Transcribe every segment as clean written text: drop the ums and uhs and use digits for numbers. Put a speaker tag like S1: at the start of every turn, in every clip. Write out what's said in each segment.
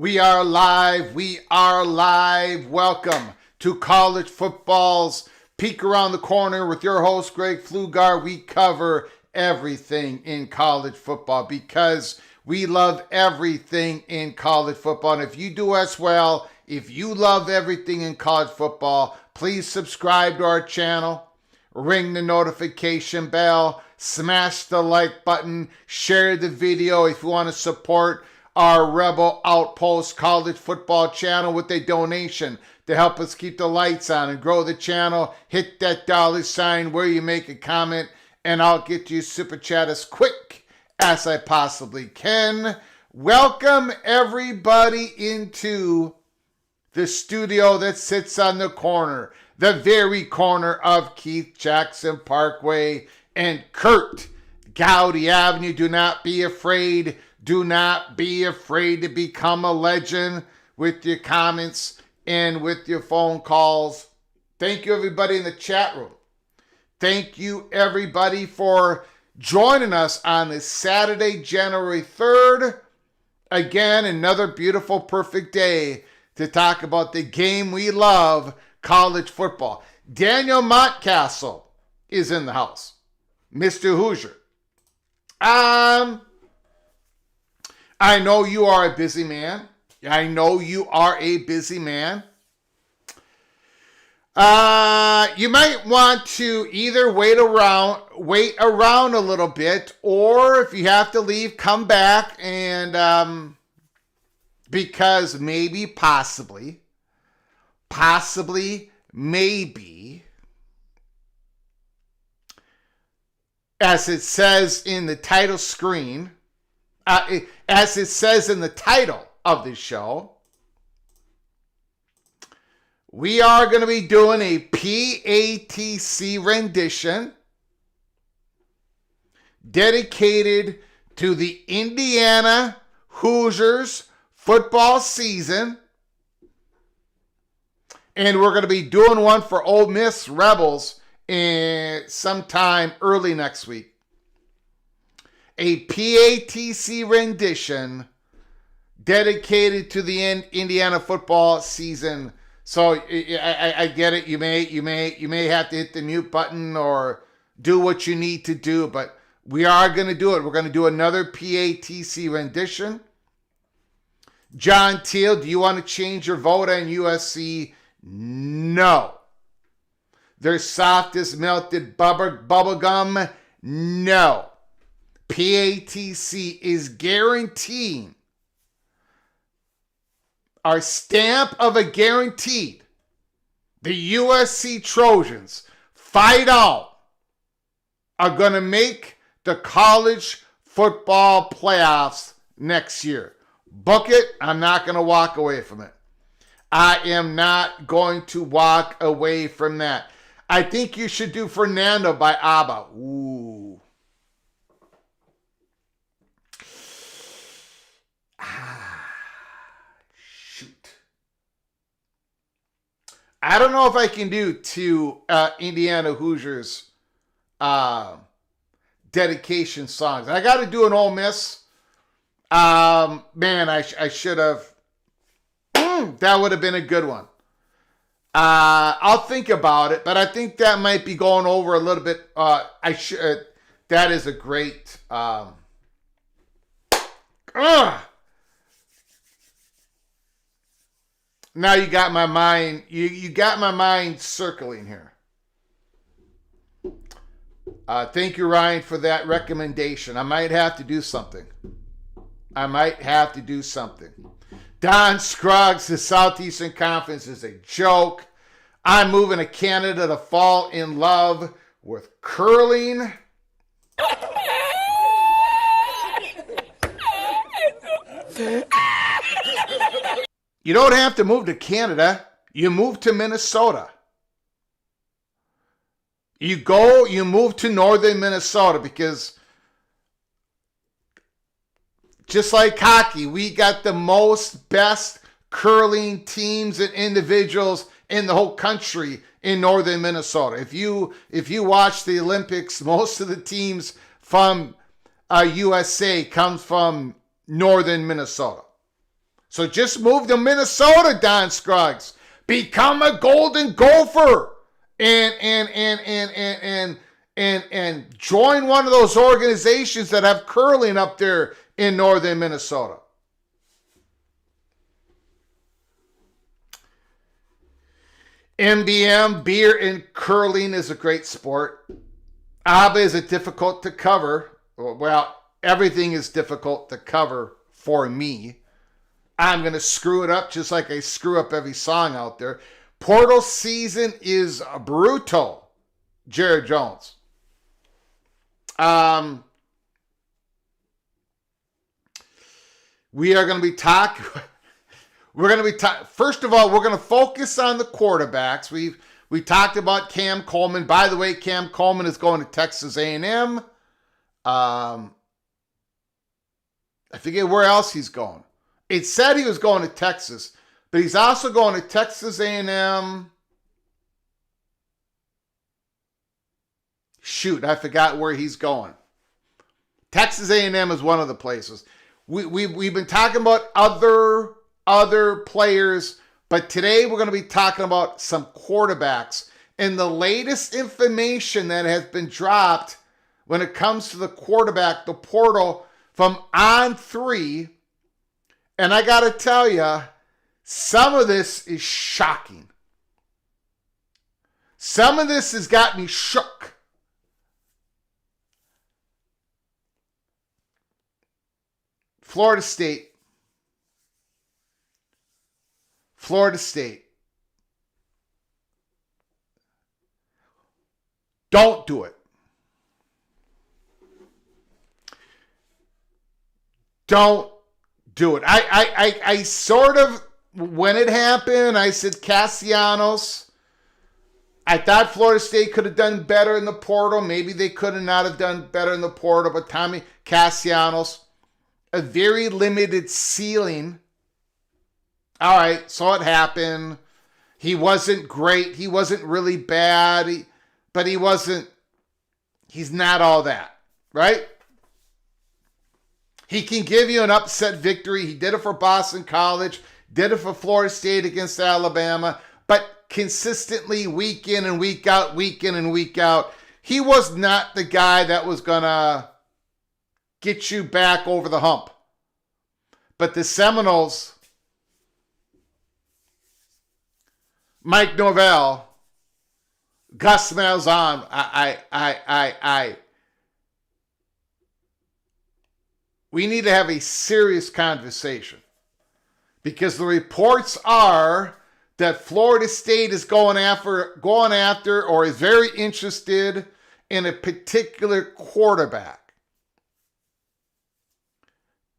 S1: We are live. We are live. Welcome to college football's Peek Around the Corner with your host, Greg Pflugar. We cover everything in college football because we love everything in college football. And if you do as well, if you love everything in college football, please subscribe to our channel, ring the notification bell, smash the like button, share the video if you want to support our Rebel Outpost college football channel with a donation to help us keep the lights on and grow the channel. Hit that $sign where you make a comment, and I'll get you super chat as quick as I possibly can. Welcome everybody into the studio that sits on the corner, the very corner of Keith Jackson Parkway and Kurt Gowdy Avenue. Do not be afraid. Do not be afraid to become a legend with your comments and with your phone calls. Thank you, everybody in the chat room. Thank you, everybody, for joining us on this Saturday, January 3rd. Again, another beautiful, perfect day to talk about the game we love, college football. Daniel Montcastle is in the house. Mr. Hoosier. I know you are a busy man. I know you are a busy man. You might want to either wait around a little bit, or if you have to leave, come back and because maybe, possibly, maybe, as it says in the title screen, as it says in the title of this show, we are going to be doing a PATC rendition dedicated to the Indiana Hoosiers football season. And we're going to be doing one for Ole Miss Rebels sometime early next week. A PATC rendition dedicated to the Indiana football season. So I get it. You may have to hit the mute button or do what you need to do, but we are going to do it. We're going to do another PATC rendition. John Teal, do you want to change your vote on USC? No. Their soft as melted bubble gum? No. PATC is guaranteeing our stamp of a guaranteed. The USC Trojans, fight out, are going to make the college football playoffs next year. Book it. I'm not going to walk away from it. I am not going to walk away from that. I think you should do Fernando by ABBA. Ooh. Shoot. I don't know if I can do two Indiana Hoosiers dedication songs. I got to do an Ole Miss. Man, I should have. That would have been a good one. I'll think about it, but I think that might be going over a little bit. That is a great. Now you got my mind. You got my mind circling here. Thank you, Ryan, for that recommendation. I might have to do something. Don Scruggs, the Southeastern Conference is a joke. I'm moving to Canada to fall in love with curling. You don't have to move to Canada. You move to Minnesota. You move to northern Minnesota because just like hockey, we got the best curling teams and individuals in the whole country in northern Minnesota. If you watch the Olympics, most of the teams from USA come from northern Minnesota. So just move to Minnesota, Don Scruggs. Become a Golden Gopher and join one of those organizations that have curling up there in northern Minnesota. MBM, beer and curling is a great sport. ABBA is difficult to cover. Well, everything is difficult to cover for me. I'm going to screw it up just like I screw up every song out there. Portal season is brutal, Jared Jones. We are going to be talking. First of all, we're going to focus on the quarterbacks. We talked about Cam Coleman. By the way, Cam Coleman is going to Texas A&M. I forget where else he's going. It said he was going to Texas, but he's also going to Texas A&M. Shoot, I forgot where he's going. Texas A&M is one of the places. We've been talking about other players, but today we're going to be talking about some quarterbacks. And the latest information that has been dropped when it comes to the quarterback, the portal from On3, and I got to tell you, some of this is shocking. Some of this has got me shook. Florida State. Don't do it. Don't do it. I sort of when it happened, I said Castellanos. I thought Florida State could have done better in the portal. Maybe they could have not have done better in the portal, but Tommy Castellanos, a very limited ceiling. All right, so it happened. He wasn't great. He wasn't really bad, but he's not all that, right? He can give you an upset victory. He did it for Boston College, did it for Florida State against Alabama, but consistently week in and week out, he was not the guy that was going to get you back over the hump. But the Seminoles, Mike Norvell, Gus Malzahn, we need to have a serious conversation, because the reports are that Florida State is going after or is very interested in a particular quarterback.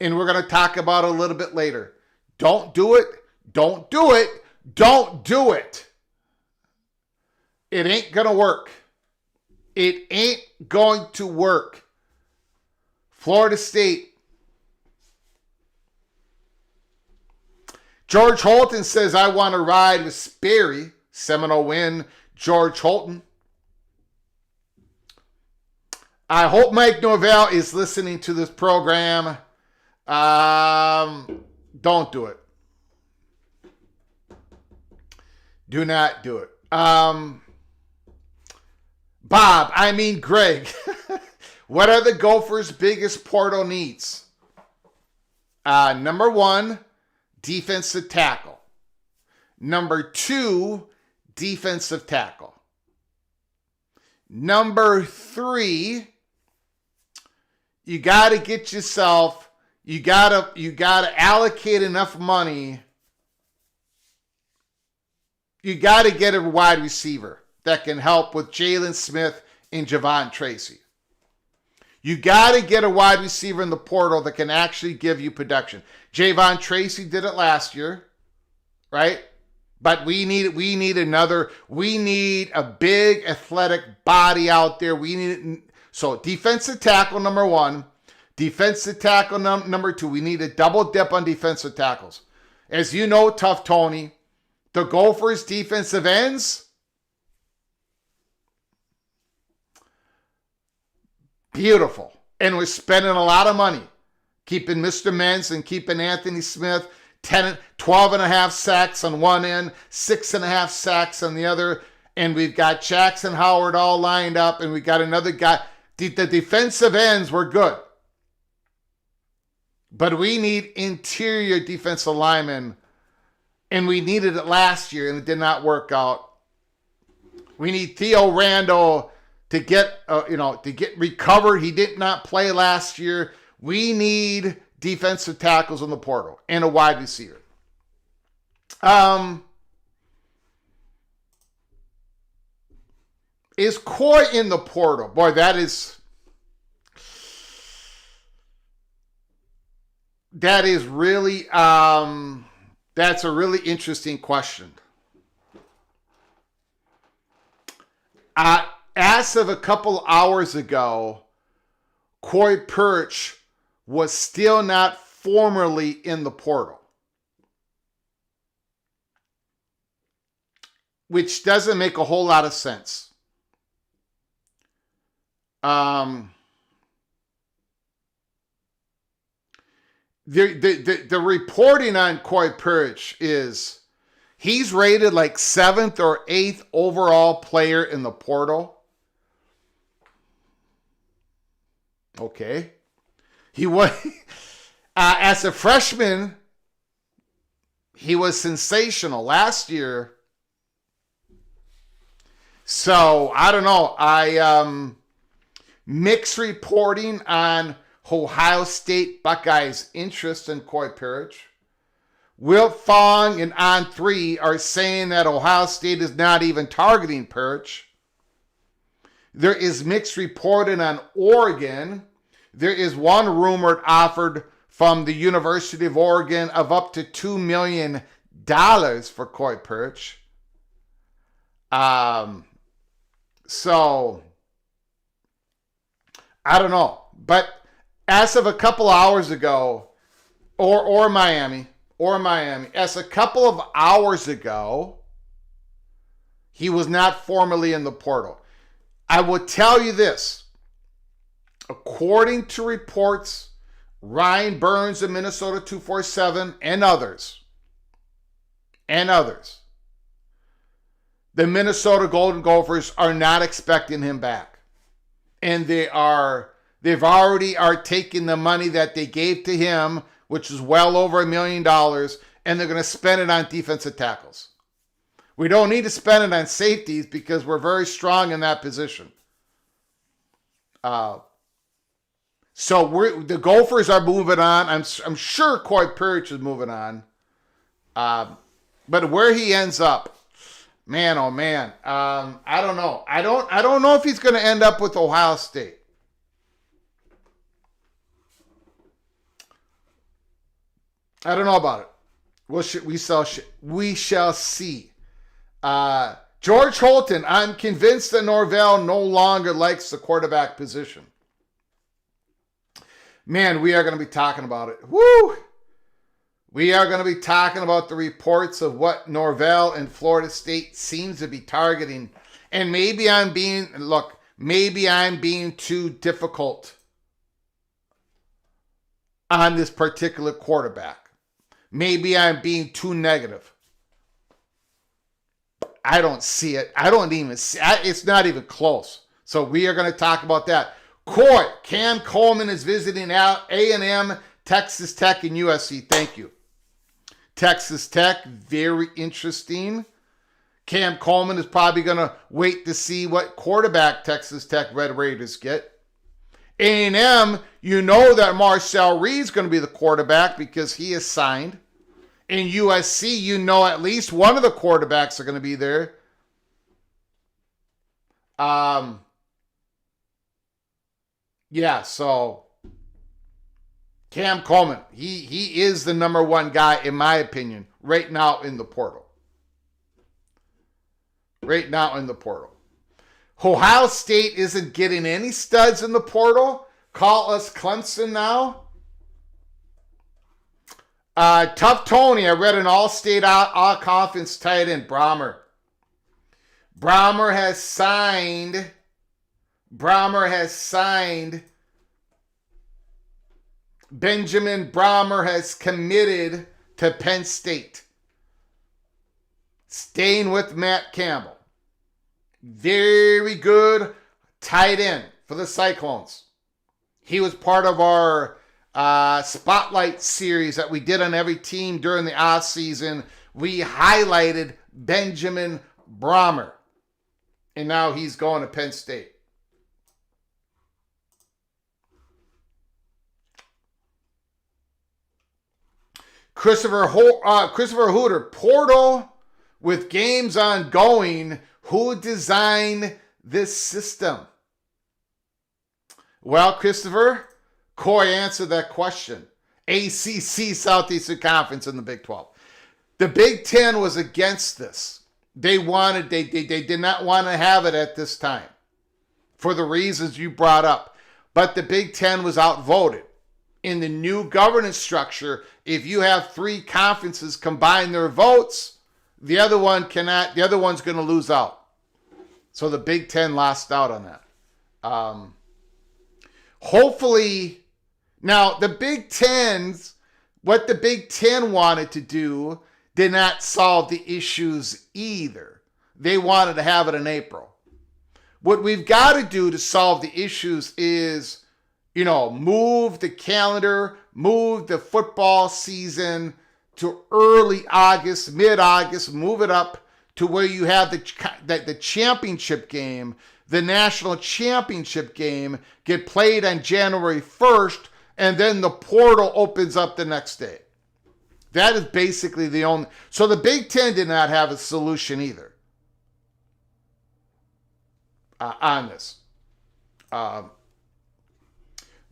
S1: And we're going to talk about it a little bit later. Don't do it. Don't do it. Don't do it. It ain't going to work. It ain't going to work. Florida State. George Holton says, I want to ride with Sperry. Seminole win, George Holton. I hope Mike Norvell is listening to this program. Don't do it. Do not do it. Greg, what are the Gophers' biggest portal needs? Number one, defensive tackle. Number two, defensive tackle. Number three, you got to get yourself, you got to allocate enough money. You got to get a wide receiver that can help with Jalen Smith and Javon Tracy. You got to get a wide receiver in the portal that can actually give you production. Javon Tracy did it last year, right? But we need a big athletic body out there. So defensive tackle, number one. Defensive tackle, number two. We need a double dip on defensive tackles. As you know, Tough Tony, the Gophers' defensive ends, beautiful. And we're spending a lot of money keeping Mr. Mens and keeping Anthony Smith 12 and a half sacks on one end, 6.5 sacks on the other. And we've got Jackson Howard all lined up, and we got another guy. The defensive ends were good. But we need interior defensive linemen, and we needed it last year, and it did not work out. We need Theo Randall to get recovered. He did not play last year. We need defensive tackles in the portal and a wide receiver. Is Coy in the portal? Boy, that's a really interesting question. As of a couple hours ago, Coy Perch was still not formally in the portal, which doesn't make a whole lot of sense. The reporting on Coy Perch is he's rated like 7th or 8th overall player in the portal. Okay. He was, as a freshman, he was sensational last year. So, I don't know. Mixed reporting on Ohio State Buckeyes' interest in Coy Perch. Wilt Fong and On3 are saying that Ohio State is not even targeting Perch. There is mixed reporting on Oregon. There is one rumored offered from the University of Oregon of up to $2 million for Coy Perch. So I don't know. But as of a couple hours ago, or Miami, as a couple of hours ago, he was not formally in the portal. I will tell you this. According to reports, Ryan Burns of Minnesota 247 and others, the Minnesota Golden Gophers are not expecting him back. And they've already are taking the money that they gave to him, which is well over $1 million, and they're going to spend it on defensive tackles. We don't need to spend it on safeties because we're very strong in that position. So the Gophers are moving on. I'm sure Coy Perch is moving on. But where he ends up, man, oh man, I don't know. I don't know if he's going to end up with Ohio State. I don't know about it. We shall see. George Holton, I'm convinced that Norvell no longer likes the quarterback position. Man, we are going to be talking about it. Woo! We are going to be talking about the reports of what Norvell and Florida State seems to be targeting. And maybe I'm being too difficult on this particular quarterback. Maybe I'm being too negative. I don't see it. I don't even see it. It's not even close. So we are going to talk about that. Cam Coleman is visiting out A&M, Texas Tech, and USC. Thank you. Texas Tech, very interesting. Cam Coleman is probably going to wait to see what quarterback Texas Tech Red Raiders get. A&M, you know that Marcel Reed's going to be the quarterback because he is signed. In USC, you know at least one of the quarterbacks are going to be there. Yeah, so Cam Coleman, he is the number one guy, in my opinion, right now in the portal. Ohio State isn't getting any studs in the portal. Call us Clemson now. Tough Tony, I read an all-state, all-conference tight end, Brahmer. Brahmer has signed. Benjamin Brahmer has committed to Penn State. Staying with Matt Campbell. Very good tight end for the Cyclones. He was part of our spotlight series that we did on every team during the off season. We highlighted Benjamin Brahmer. And now he's going to Penn State. Christopher Hooter, portal with games ongoing. Who designed this system? Well, Christopher, Coy answered that question. ACC, Southeastern Conference in the Big 12. The Big 10 was against this. They did not want to have it at this time for the reasons you brought up. But the Big 10 was outvoted. In the new governance structure, if you have three conferences combine their votes, the other one's going to lose out. So the Big 10 lost out on that. Hopefully, now the Big 10's, what the Big 10 wanted to do did not solve the issues either. They wanted to have it in April. What we've got to do to solve the issues is, move the calendar, move the football season to early August, mid-August, move it up to where you have the championship game, the national championship game, get played on January 1st, and then the portal opens up the next day. That is basically the only... So the Big Ten did not have a solution either on this.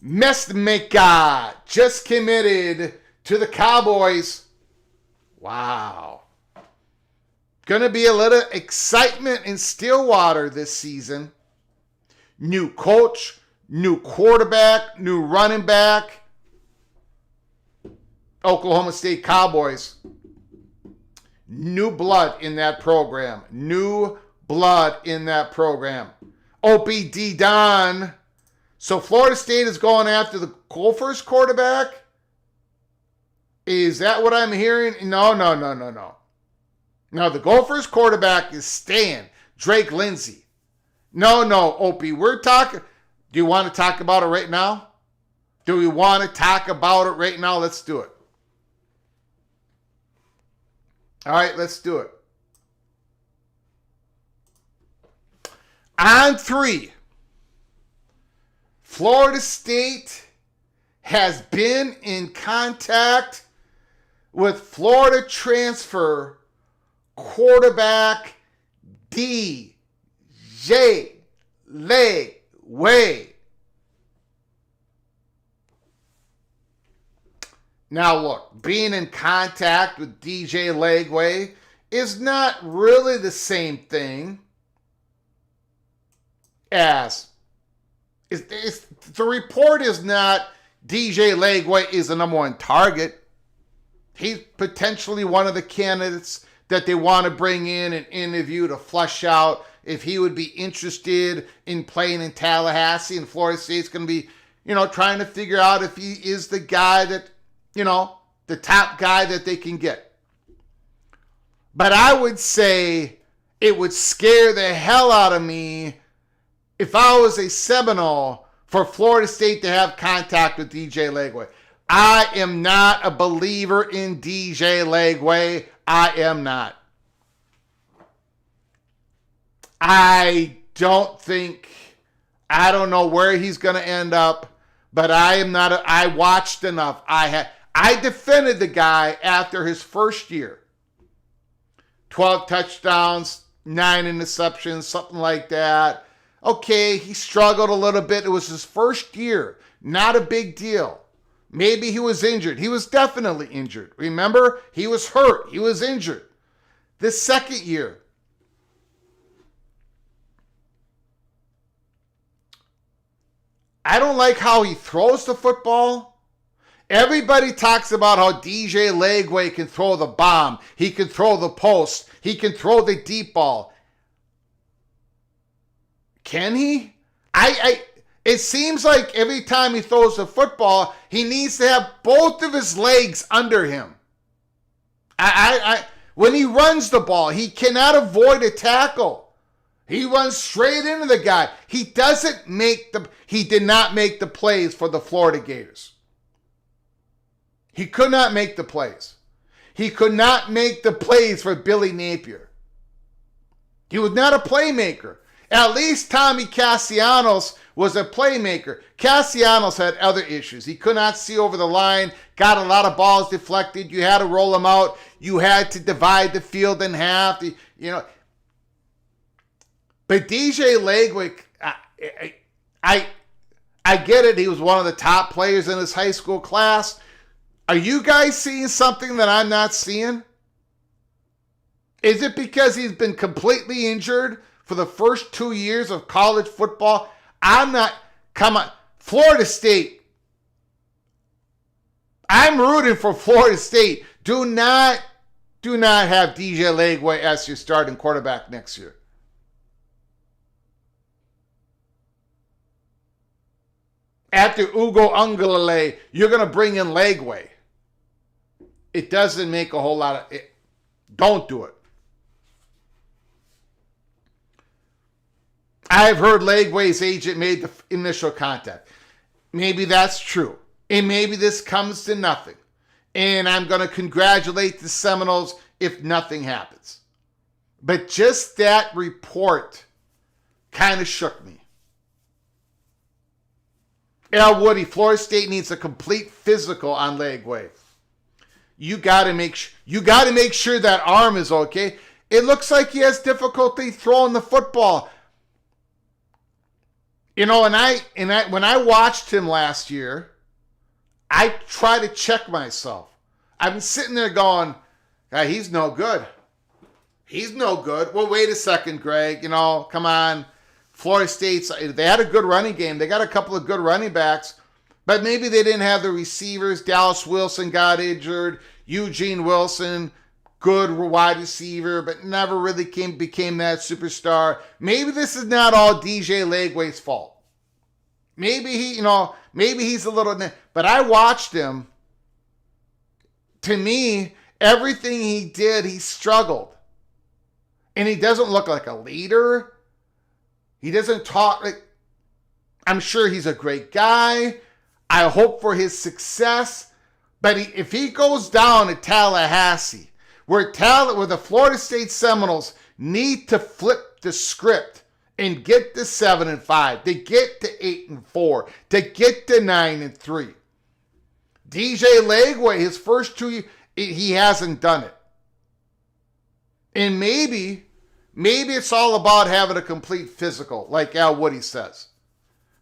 S1: Mesmeka just committed to the Cowboys. Wow. Going to be a little excitement in Stillwater this season. New coach, new quarterback, new running back. Oklahoma State Cowboys. New blood in that program. New blood in that program. OPD Don. So Florida State is going after the Gophers quarterback? Is that what I'm hearing? No. No, the Gophers quarterback is staying. Drake Lindsay. No, Opie. We're talking. Do you want to talk about it right now? Do we want to talk about it right now? Let's do it. All right, let's do it. On 3. Florida State has been in contact with Florida transfer quarterback DJ Legway. Now look, being in contact with DJ Legway is not really the same thing as the report is not DJ Legway is the number one target. He's potentially one of the candidates that they want to bring in and interview to flush out if he would be interested in playing in Tallahassee, and Florida State's going to be, trying to figure out if he is the guy that, the top guy that they can get. But I would say it would scare the hell out of me if I was a Seminole for Florida State to have contact with DJ Legway. I am not a believer in DJ Legway. I am not. I don't know where he's going to end up, but I am not. I watched enough. I defended the guy after his first year. 12 touchdowns, 9 interceptions, something like that. Okay, he struggled a little bit. It was his first year. Not a big deal. Maybe he was injured. He was definitely injured. Remember? He was hurt. He was injured. This second year, I don't like how he throws the football. Everybody talks about how DJ Legway can throw the bomb. He can throw the post. He can throw the deep ball. Can he? It seems like every time he throws the football, he needs to have both of his legs under him. When he runs the ball, he cannot avoid a tackle. He runs straight into the guy. He did not make the plays for the Florida Gators. He could not make the plays. He could not make the plays for Billy Napier. He was not a playmaker. At least Tommy Castellanos was a playmaker. Castellanos had other issues. He could not see over the line, got a lot of balls deflected. You had to roll them out. You had to divide the field in half. But DJ Legway, I get it. He was one of the top players in his high school class. Are you guys seeing something that I'm not seeing? Is it because he's been completely injured for the first 2 years of college football? I'm not. Come on. Florida State. I'm rooting for Florida State. Do not have DJ Legway as your starting quarterback next year. After Ugo Ungalale, you're going to bring in Legway. It doesn't make a whole lot of it. Don't do it. I've heard Legway's agent made the initial contact. Maybe that's true. And maybe this comes to nothing. And I'm going to congratulate the Seminoles if nothing happens. But just that report kind of shook me. Al Woody, Florida State needs a complete physical on Legway. You got to make sure that arm is okay. It looks like he has difficulty throwing the football. When I watched him last year, I try to check myself. I'm sitting there going, he's no good. He's no good. Well, wait a second, Greg. Come on. Florida State's, they had a good running game. They got a couple of good running backs, but maybe they didn't have the receivers. Dallas Wilson got injured. Eugene Wilson, good wide receiver, but never really became that superstar. Maybe this is not all DJ Lagway's fault. Maybe maybe he's a little, but I watched him. To me, everything he did, he struggled. And he doesn't look like a leader. He doesn't talk like, I'm sure he's a great guy. I hope for his success. But if he goes down to Tallahassee, where the Florida State Seminoles need to flip the script and get to 7-5, to get to 8-4, to get to 9-3. DJ Lagway, his first 2, he hasn't done it. And maybe it's all about having a complete physical, like Al Woody says.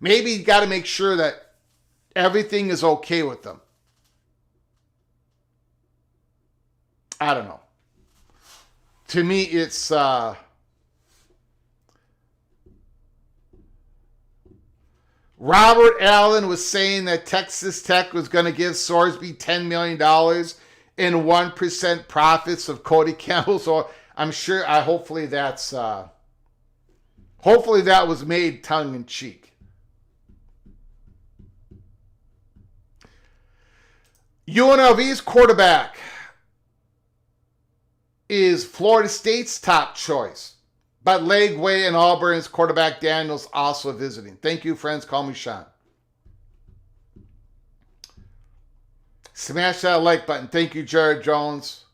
S1: Maybe you got to make sure that everything is okay with them. I don't know. To me, it's Robert Allen was saying that Texas Tech was going to give Sorsby $10 million in 1% profits of Cody Campbell. So I'm sure, hopefully that was made tongue in cheek. UNLV's quarterback is Florida State's top choice, but Lagway and Auburn's quarterback Daniels also visiting. Thank you, friends. Call me Sean. Smash that like button. Thank you, Jared Jones.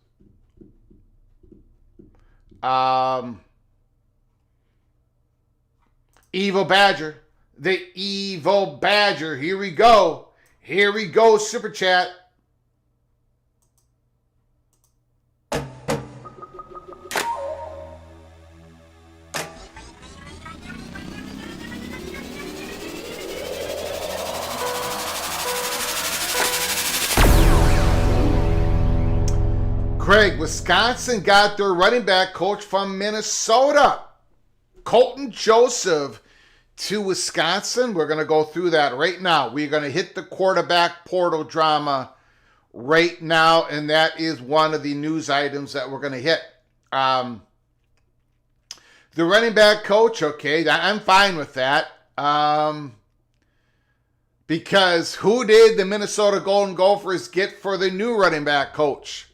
S1: Evil Badger. The Evil Badger. Here we go. Super chat. Craig, Wisconsin got their running back coach from Minnesota. Colton Joseph to Wisconsin. We're going to go through that right now. We're going to hit the quarterback portal drama right now, and that is one of the news items that we're going to hit. The running back coach, okay, I'm fine with that. Because who did the Minnesota Golden Gophers get for the new running back coach?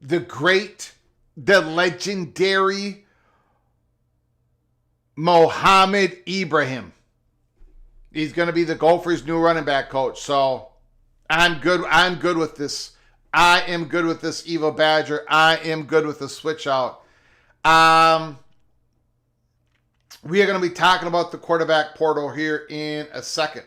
S1: The great, the legendary Mohamed Ibrahim. He's going to be the Gophers' new running back coach. So I'm good with this. I am good with this Evil Badger. I am good with the switch out. We are going to be talking about the quarterback portal here in a second.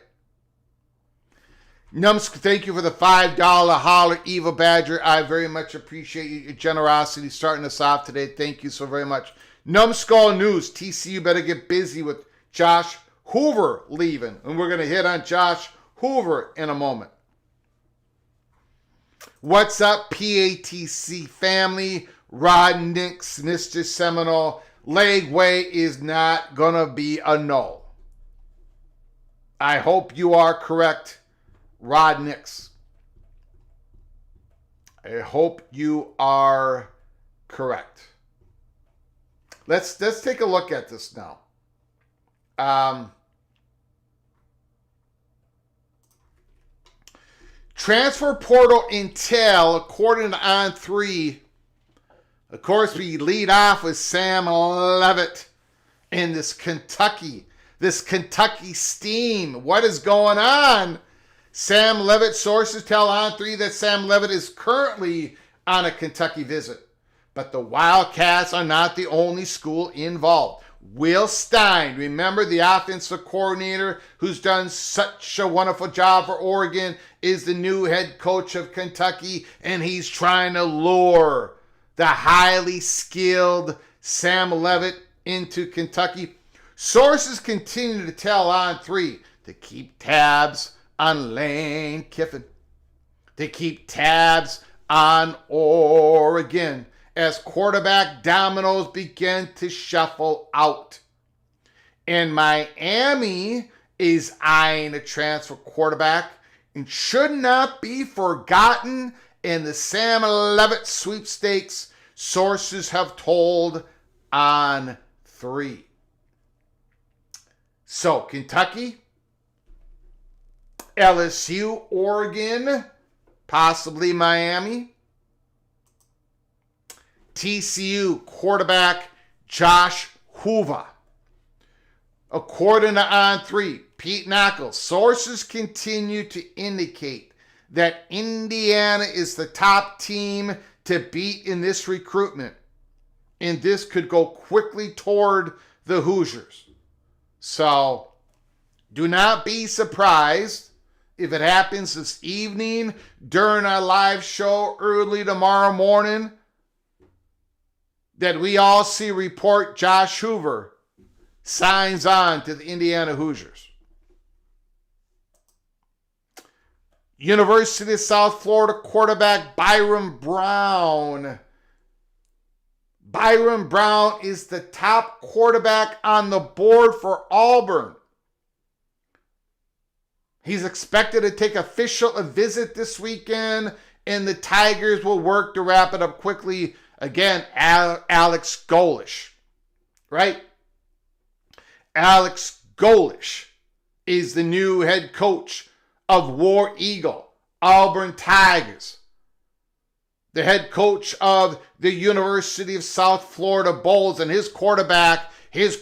S1: Numskull, thank you for the $5 holler, Evil Badger. I very much appreciate your generosity starting us off today. Thank you so very much. Numskull News, TCU better get busy with Josh Hoover leaving. And we're going to hit on Josh Hoover in a moment. What's up, PATC family? Rod Nix, Mr. Seminole. Lagway is not going to be a no. I hope you are correct, Rod Nix. I hope you are correct. Let's take a look at this now. Transfer portal intel, according to On3. Of course, we lead off with Sam Levitt and this Kentucky steam. What is going on? Sam Levitt, sources tell On3 that Sam Levitt is currently on a Kentucky visit. But the Wildcats are not the only school involved. Will Stein, remember the offensive coordinator who's done such a wonderful job for Oregon, is the new head coach of Kentucky, and he's trying to lure the highly skilled Sam Levitt into Kentucky. Sources continue to tell On3 to keep tabs on Lane Kiffin, to keep tabs on Oregon as quarterback dominoes begin to shuffle out. And Miami is eyeing a transfer quarterback and should not be forgotten in the Sam Levitt sweepstakes, sources have told on 3. So, Kentucky, LSU, Oregon, possibly Miami. TCU quarterback Josh Hoover. According to On 3, Pete Knuckles, sources continue to indicate that Indiana is the top team to beat in this recruitment, and this could go quickly toward the Hoosiers. So, do not be surprised if it happens this evening during our live show early tomorrow morning that we all see report Josh Hoover signs on to the Indiana Hoosiers. University of South Florida quarterback Byron Brown. Byron Brown is the top quarterback on the board for Auburn. He's expected to take a visit this weekend, and the Tigers will work to wrap it up quickly. Again, Alex Golesh, right? Alex Golesh is the new head coach of War Eagle, Auburn Tigers. The head coach of the University of South Florida Bulls, and his quarterback was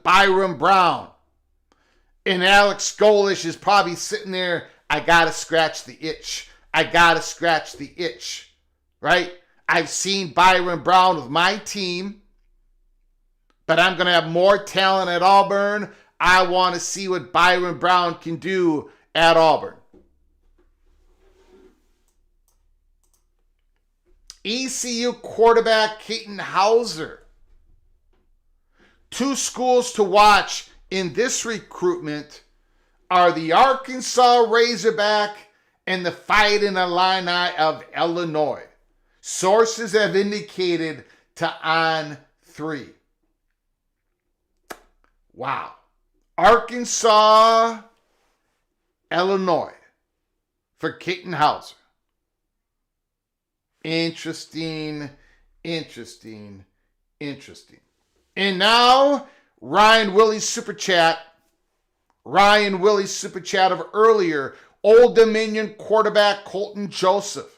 S1: Byron Brown. And Alex Golesh is probably sitting there, I gotta scratch the itch. Right? I've seen Byron Brown with my team, but I'm going to have more talent at Auburn. I want to see what Byron Brown can do at Auburn. ECU quarterback Keaton Hauser. 2 schools to watch in this recruitment are the Arkansas Razorback and the Fighting Illini of Illinois. Sources have indicated to On 3. Wow. Arkansas, Illinois for Keaton Hauser. Interesting. And now, Ryan Willie's Super Chat of earlier. Old Dominion quarterback Colton Joseph.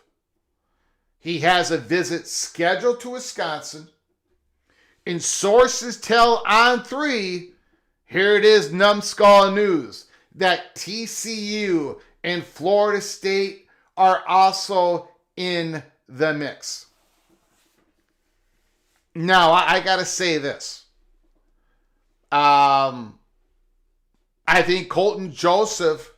S1: He has a visit scheduled to Wisconsin. And sources tell On 3, here it is, numbskull news, that TCU and Florida State are also in the mix. Now, I got to say this. I think Colton Joseph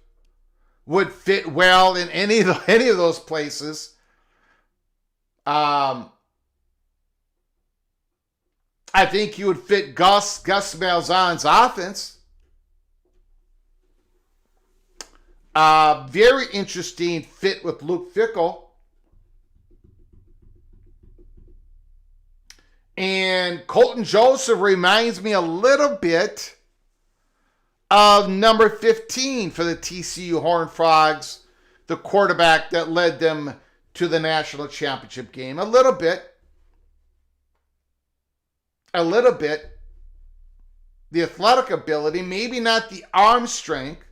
S1: would fit well in any of those places. I think he would fit Gus Malzahn's offense. Very interesting fit with Luke Fickell. And Colton Joseph reminds me a little bit of number 15 for the TCU Horned Frogs, the quarterback that led them to the national championship game. A little bit. The athletic ability, maybe not the arm strength.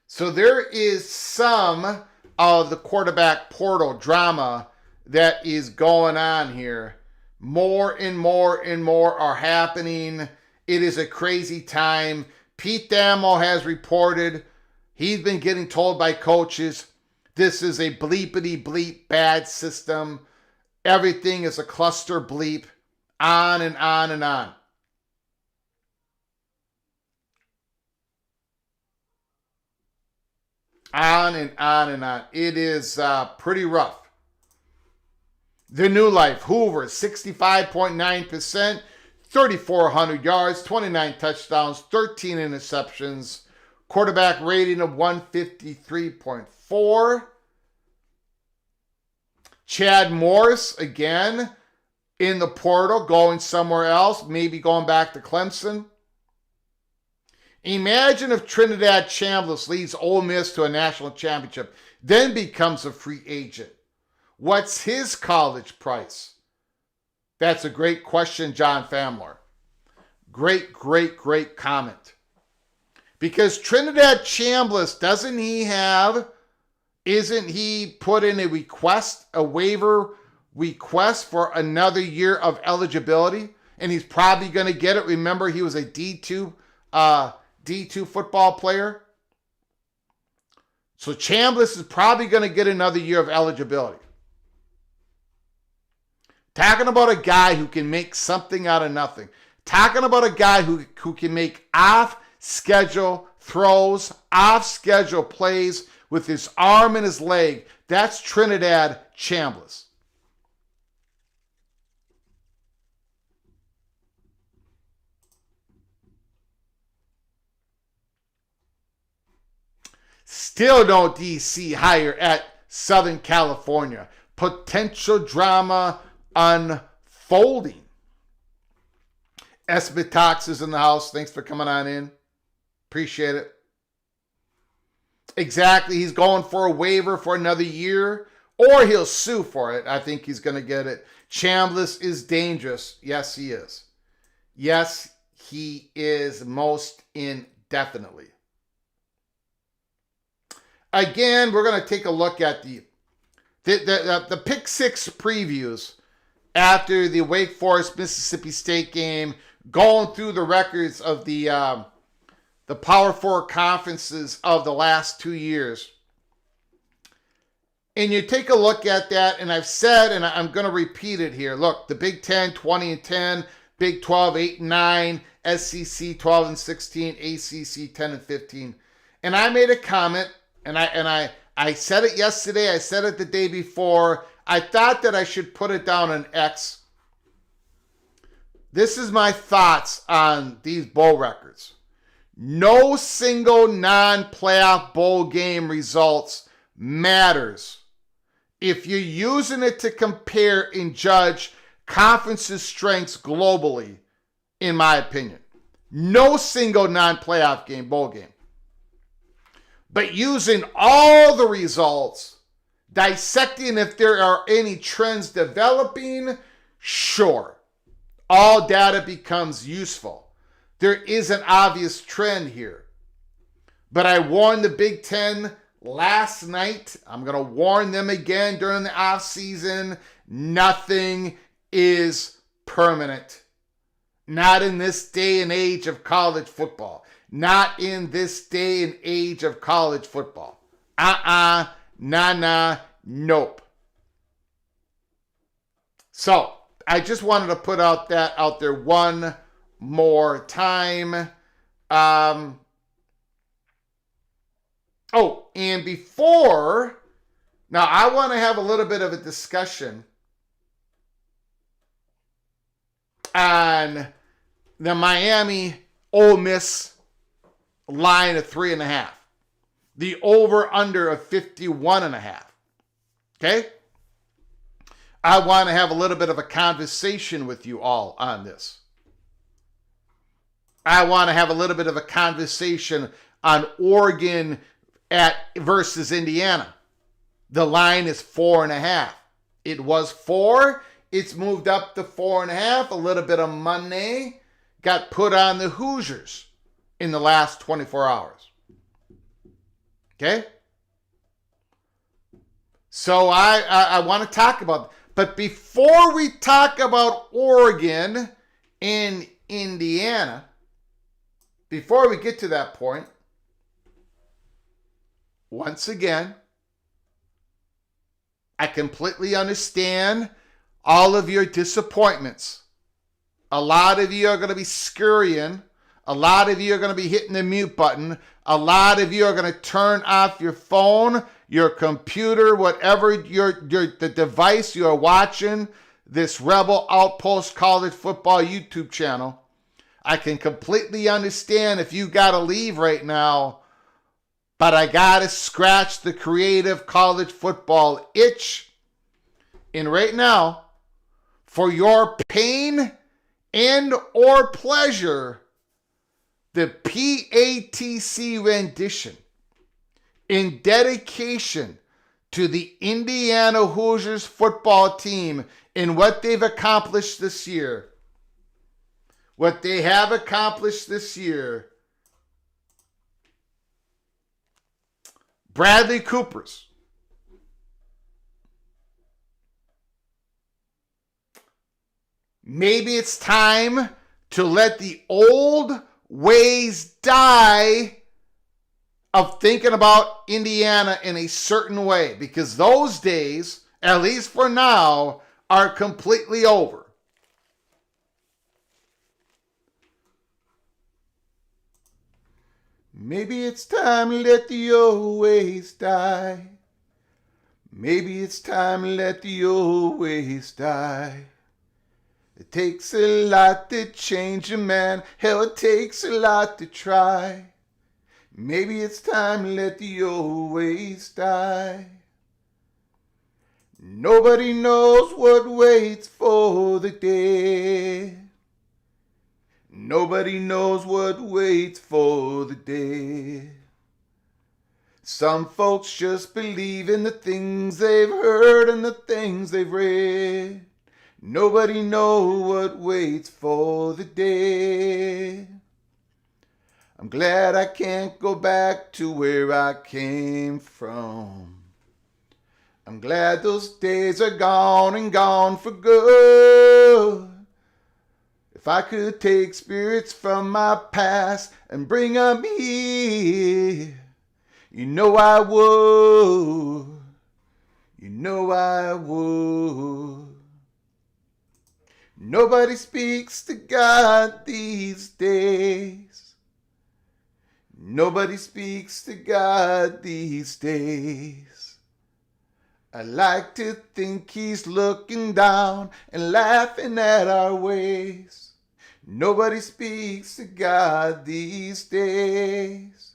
S1: So there is some of the quarterback portal drama that is going on here. More and more are happening. It is a crazy time. Pete Thamel has reported he's been getting told by coaches this is a bleepity bleep bad system. Everything is a cluster bleep. On and on and on. On and on and on. It is pretty rough. The New Life, Hoover, 65.9%, 3,400 yards, 29 touchdowns, 13 interceptions. quarterback rating of 153.4. Chad Morris, again, in the portal, going somewhere else, maybe going back to Clemson. Imagine if Trinidad Chambliss leads Ole Miss to a national championship, then becomes a free agent. What's his college price? That's a great question, John Famler. Great comment. Because Trinidad Chambliss, isn't he put in a waiver request for another year of eligibility? And he's probably going to get it. Remember, he was a D2 football player. So Chambliss is probably going to get another year of eligibility. Talking about a guy who can make something out of nothing. Talking about a guy who can make off-schedule throws, off-schedule plays with his arm and his leg. That's Trinidad Chambliss. Still no DC hire at Southern California. Potential drama unfolding. Esbitox is in the house. Thanks for coming on in. Appreciate it. Exactly. He's going for a waiver for another year, or he'll sue for it. I think he's going to get it. Chambliss is dangerous. Yes, he is. Yes, he is, most indefinitely. Again, we're going to take a look at the pick six previews after the Wake Forest Mississippi State game, going through the records of the Power Four conferences of the last 2 years. And you take a look at that, and I've said, and I'm going to repeat it here. Look, the Big Ten 20-10, Big 12 8-9, SEC 12-16, ACC 10-15. And I made a comment, and I said it yesterday. I said it the day before. I thought that I should put it down on X. This is my thoughts on these bowl records. No single non-playoff bowl game results matters if you're using it to compare and judge conferences' strengths globally, in my opinion. No single non-playoff bowl game. But using all the results, dissecting if there are any trends developing, sure. All data becomes useful. There is an obvious trend here. But I warned the Big Ten last night. I'm going to warn them again during the offseason. Nothing is permanent. Not in this day and age of college football. Not in this day and age of college football. Nope. So, I just wanted to put that out there one more time. And before, now I want to have a little bit of a discussion on the Miami Ole Miss line of 3.5. The over-under of 51.5. Okay? I want to have a little bit of a conversation with you all on this. I want to have a little bit of a conversation on Oregon versus Indiana. The line is 4.5. It was 4. It's moved up to 4.5. A little bit of money got put on the Hoosiers in the last 24 hours. Okay? So I want to talk about, but before we talk about Oregon and Indiana, before we get to that point, once again, I completely understand all of your disappointments. A lot of you are going to be scurrying. A lot of you are going to be hitting the mute button. A lot of you are going to turn off your phone, your computer, whatever the device you are watching this Rebel Outpost College Football YouTube channel. I can completely understand if you got to leave right now but I got to scratch the creative college football itch. And right now, for your pain and or pleasure, the PATC Rendition, in dedication to the Indiana Hoosiers football team and what they've accomplished this year. What they have accomplished this year. Bradley Cooper's. Maybe it's time to let the old ways die of thinking about Indiana in a certain way, because those days, at least for now, are completely over. Maybe it's time to let the old ways die. Maybe it's time to let the old ways die. It takes a lot to change a man. Hell, it takes a lot to try. Maybe it's time to let the old ways die. Nobody knows what waits for the dead. Nobody knows what waits for the dead. Some folks just believe in the things they've heard and the things they've read. Nobody knows what waits for the dead. I'm glad I can't go back to where I came from. I'm glad those days are gone and gone for good. If I could take spirits from my past and bring them here, you know I would. You know I would. Nobody speaks to God these days. Nobody speaks to God these days. I like to think he's looking down and laughing at our ways. Nobody speaks to God these days.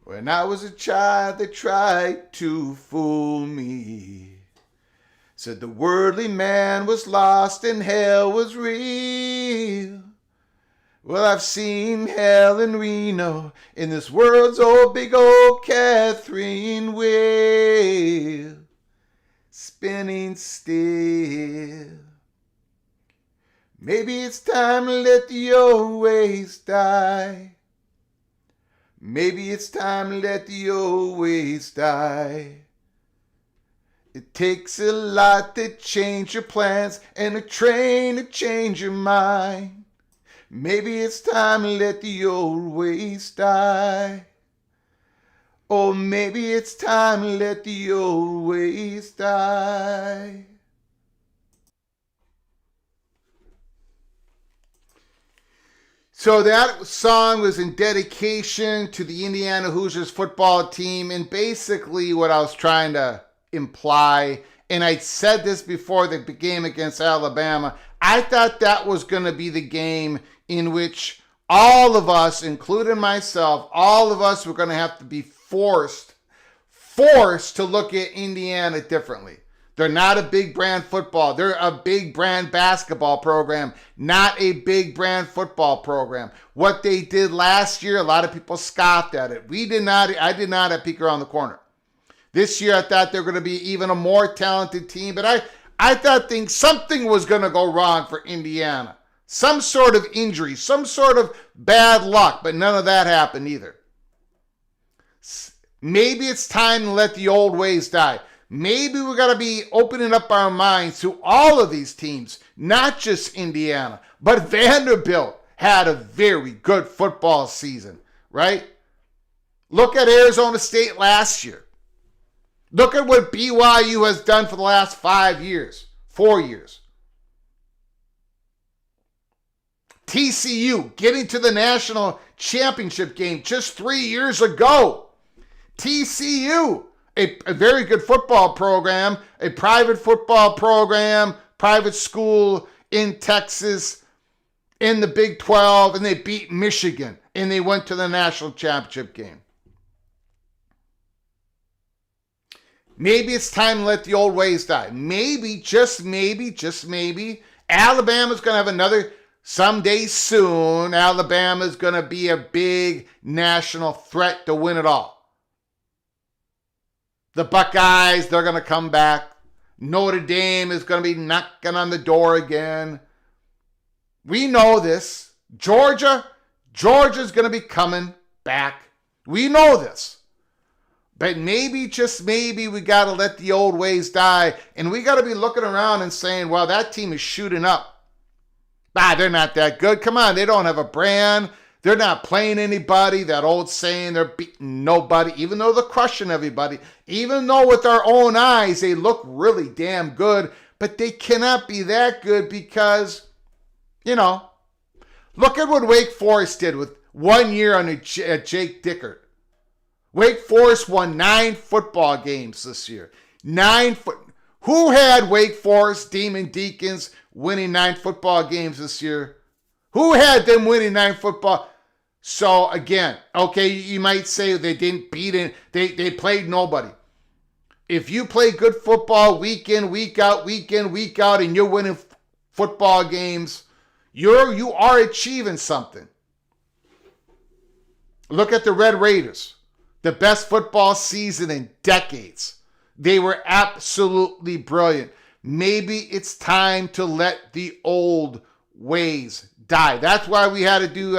S1: When I was a child, they tried to fool me. Said the worldly man was lost and hell was real. Well, I've seen hell in Reno in this world's old big old Catherine wheel, spinning still. Maybe it's time to let the old ways die. Maybe it's time to let the old ways die. It takes a lot to change your plans and a train to change your mind. Maybe it's time to let the old ways die. Or maybe it's time to let the old ways die. So that song was in dedication to the Indiana Hoosiers football team, and basically what I was trying to imply, and I said this before the game against Alabama, I thought that was going to be the game in which all of us, including myself, all of us were going to have to be forced to look at Indiana differently. They're not a big brand football. They're a big brand basketball program, not a big brand football program. What they did last year, a lot of people scoffed at it. I did not at Peek Around the Corner. This year, I thought they were going to be even a more talented team, but I thought something was going to go wrong for Indiana. Some sort of injury, some sort of bad luck, but none of that happened either. Maybe it's time to let the old ways die. Maybe we got to be opening up our minds to all of these teams, not just Indiana, but Vanderbilt had a very good football season, right? Look at Arizona State last year. Look at what BYU has done for the last 4 years. TCU getting to the national championship game just 3 years ago. TCU, a very good football program, a private football program, private school in Texas, in the Big 12, and they beat Michigan, and they went to the national championship game. Maybe it's time to let the old ways die. Maybe, just maybe, Alabama's going to have another, someday soon, Alabama's going to be a big national threat to win it all. The Buckeyes, they're going to come back. Notre Dame is going to be knocking on the door again. We know this. Georgia's going to be coming back. We know this. But maybe, just maybe, we got to let the old ways die. And we got to be looking around and saying, well, that team is shooting up. They're not that good. Come on, they don't have a brand. They're not playing anybody. That old saying, they're beating nobody, even though they're crushing everybody. Even though with our own eyes, they look really damn good. But they cannot be that good because, look at what Wake Forest did with 1 year under Jake Dickert. Wake Forest won 9 football games this year. Who had Wake Forest Demon Deacons winning 9 football games this year? Who had them winning 9 football? So again, okay, you might say they didn't beat it. They played nobody. If you play good football week in, week out, and you're winning football games, you are achieving something. Look at the Red Raiders. The best football season in decades. They were absolutely brilliant. Maybe it's time to let the old ways die. That's why we had to do,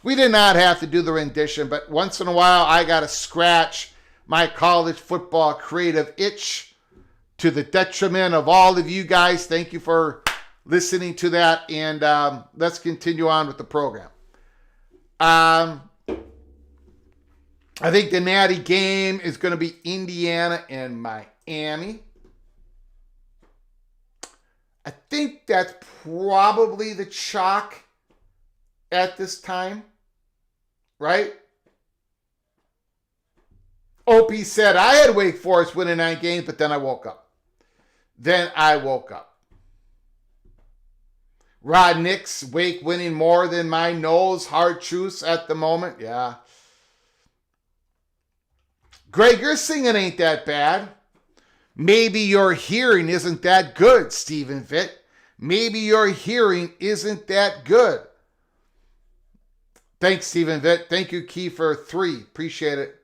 S1: we did not have to do the rendition, but once in a while I got to scratch my college football creative itch to the detriment of all of you guys. Thank you for listening to that, and let's continue on with the program. I think the natty game is going to be Indiana and Miami. I think that's probably the chalk at this time, right? OP said, I had Wake Forest winning 9 games, but then I woke up. Rod Nix, Wake winning more than my nose. Hard truths at the moment. Yeah. Greg, your singing ain't that bad. Maybe your hearing isn't that good, Stephen Vitt. Maybe your hearing isn't that good. Thanks, Stephen Vitt. Thank you, Key, for 3. Appreciate it.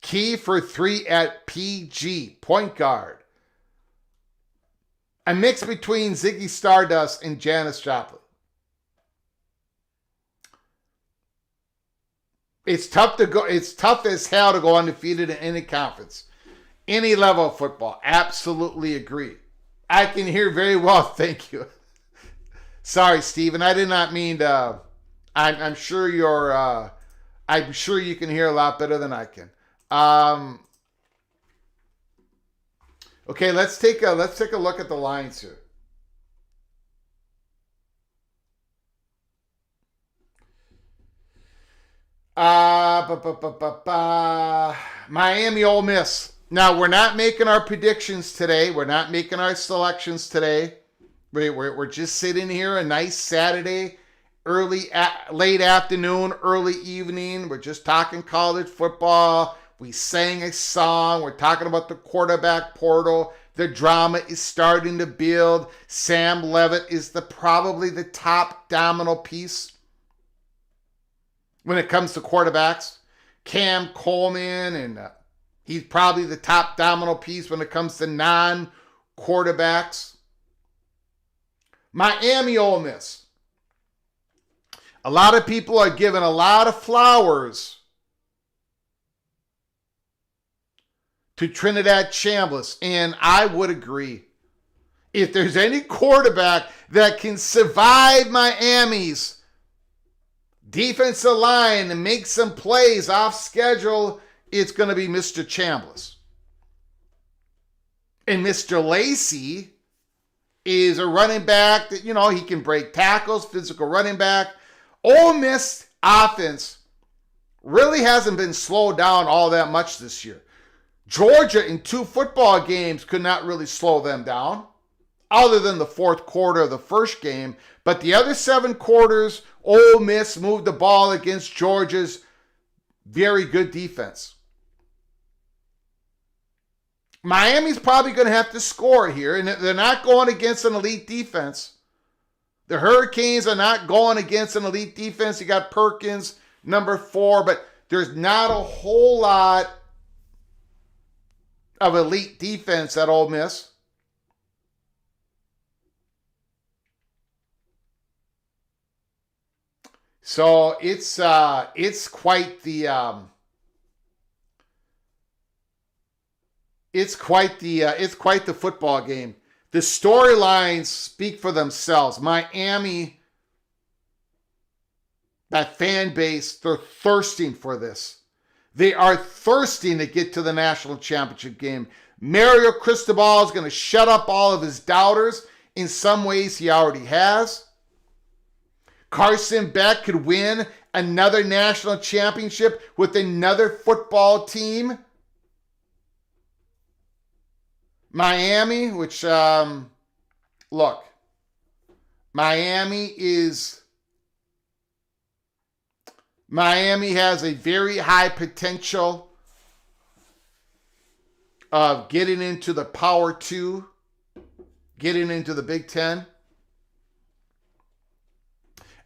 S1: Key for 3 at PG, point guard. A mix between Ziggy Stardust and Janis Joplin. It's tough as hell to go undefeated in any conference. Any level of football. Absolutely agree. I can hear very well. Thank you. Sorry, Steven. I did not mean to. I'm sure you're. I'm sure you can hear a lot better than I can. Okay, let's take a look at the lines here. Miami, Ole Miss. Now, we're not making our predictions today. We're not making our selections today. We're just sitting here a nice Saturday, late afternoon, early evening. We're just talking college football. We sang a song. We're talking about the quarterback portal. The drama is starting to build. Sam Levitt is probably the top domino piece when it comes to quarterbacks. Cam Coleman, and he's probably the top domino piece when it comes to non-quarterbacks. Miami, Ole Miss. A lot of people are giving a lot of flowers to Trinidad Chambliss, and I would agree. If there's any quarterback that can survive Miami's defensive line and make some plays off schedule, it's going to be Mr. Chambliss. And Mr. Lacey is a running back that, he can break tackles, physical running back. Ole Miss offense really hasn't been slowed down all that much this year. Georgia in 2 football games could not really slow them down, other than the 4th quarter of the first game. But the other 7 quarters, Ole Miss moved the ball against Georgia's very good defense. Miami's probably going to have to score here, and they're not going against an elite defense. The Hurricanes are not going against an elite defense. You got Perkins, number 4, but there's not a whole lot of elite defense at Ole Miss. So it's quite the football game. The storylines speak for themselves. Miami, that fan base, they're thirsting for this. They are thirsting to get to the national championship game. Mario Cristobal is going to shut up all of his doubters. In some ways, he already has. Carson Beck could win another national championship with another football team. Miami, which, look, Miami has a very high potential of getting into the Power 2, getting into the Big Ten.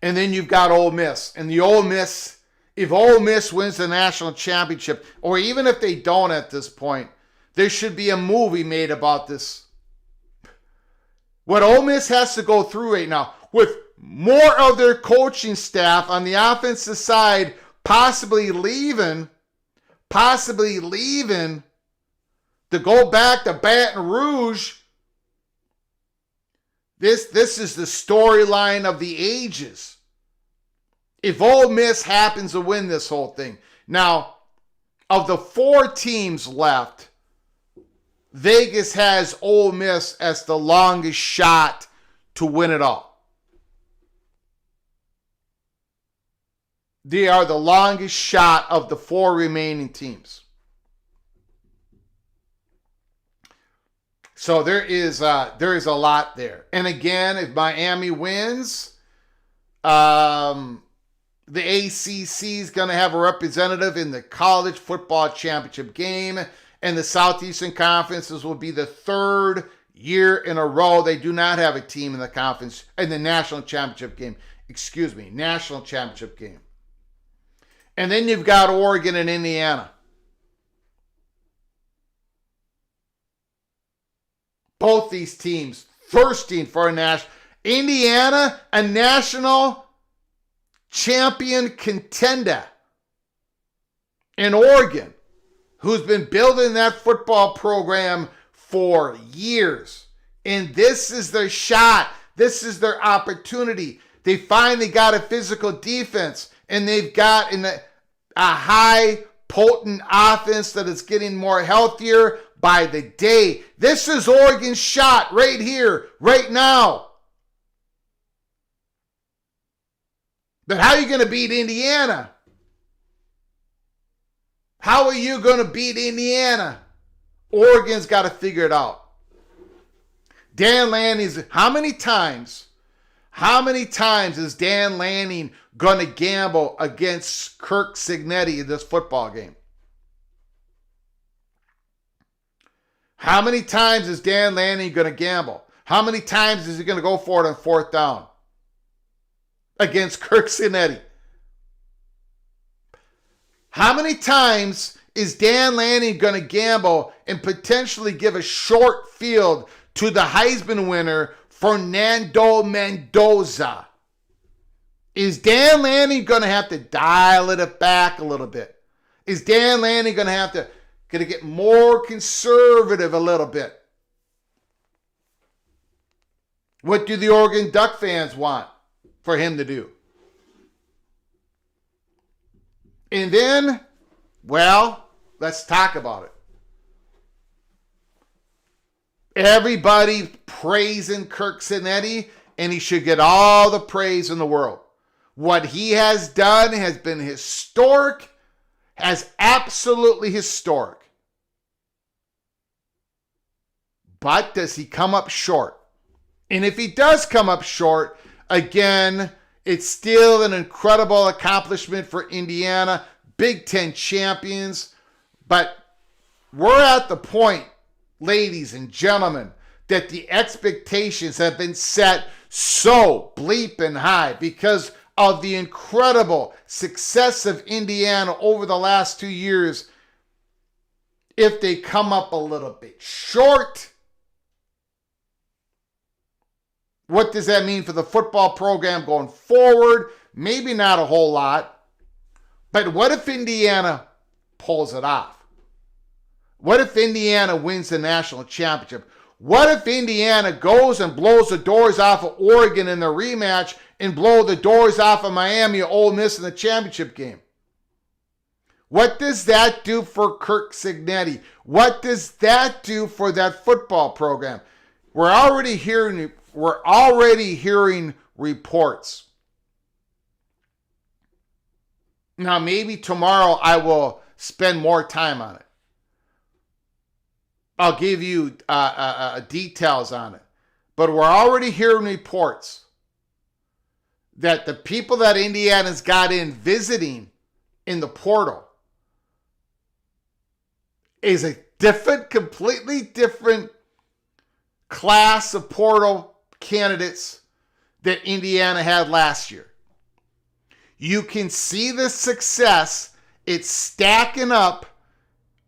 S1: And then you've got Ole Miss. And the Ole Miss, if Ole Miss wins the national championship, or even if they don't at this point, there should be a movie made about this. What Ole Miss has to go through right now, with more of their coaching staff on the offensive side possibly leaving to go back to Baton Rouge. This is the storyline of the ages. If Ole Miss happens to win this whole thing. Now, of the 4 teams left, Vegas has Ole Miss as the longest shot to win it all. They are the longest shot of the 4 remaining teams. So there is a lot there. And again, if Miami wins, the ACC is going to have a representative in the college football championship game. And the Southeastern Conferences will be the 3rd year in a row they do not have a team in the conference, in the national championship game. National championship game. And then you've got Oregon and Indiana. Both these teams thirsting for a national. Indiana, a national champion contender. And Oregon, who's been building that football program for years. And this is their shot. This is their opportunity. They finally got a physical defense, and they've got a high, potent offense that is getting more healthier by the day. This is Oregon's shot right here, right now. But how are you going to beat Indiana? How are you going to beat Indiana? Oregon's got to figure it out. Dan Lanning's, how many times is Dan Lanning going to gamble against Kirk Cignetti in this football game? How many times is Dan Lanning going to gamble? How many times is he going to go for it on 4th down against Kirk Cignetti? How many times is Dan Lanning going to gamble and potentially give a short field to the Heisman winner, Fernando Mendoza? Is Dan Lanning going to have to dial it back a little bit? Is Dan Lanning going to get more conservative a little bit? What do the Oregon Duck fans want for him to do? And then, well, let's talk about it. Everybody praising Kirk Cignetti, and he should get all the praise in the world. What he has done has been historic, has absolutely historic. But does he come up short? And if he does come up short, again, it's still an incredible accomplishment for Indiana, Big Ten champions. But we're at the point ladies and gentlemen, that the expectations have been set so bleeping high because of the incredible success of Indiana over the last 2 years. If they come up a little bit short, what does that mean for the football program going forward? Maybe not a whole lot. But what if Indiana pulls it off? What if Indiana wins the national championship? What if Indiana goes and blows the doors off of Oregon in the rematch and blow the doors off of Miami or Ole Miss in the championship game? What does that do for Kirk Cignetti? What does that do for that football program? We're already hearing reports. Now, maybe tomorrow I will spend more time on it. I'll give you details on it. But we're already hearing reports that the people that Indiana's got in visiting in the portal is a completely different class of portal candidates that Indiana had last year. You can see the success. It's stacking up.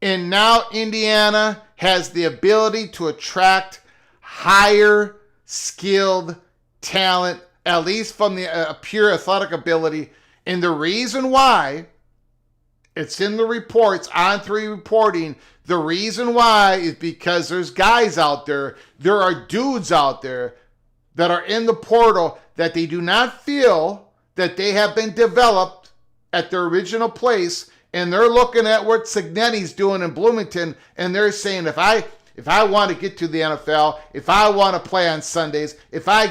S1: And now Indiana has the ability to attract higher skilled talent, at least from the pure athletic ability. And the reason why, it's in the reports, On3 reporting, the reason why is because there's guys out there, there are dudes out there that are in the portal that they do not feel that they have been developed at their original place, and they're looking at what Cignetti's doing in Bloomington, and they're saying, if I want to get to the NFL, if I want to play on Sundays, if I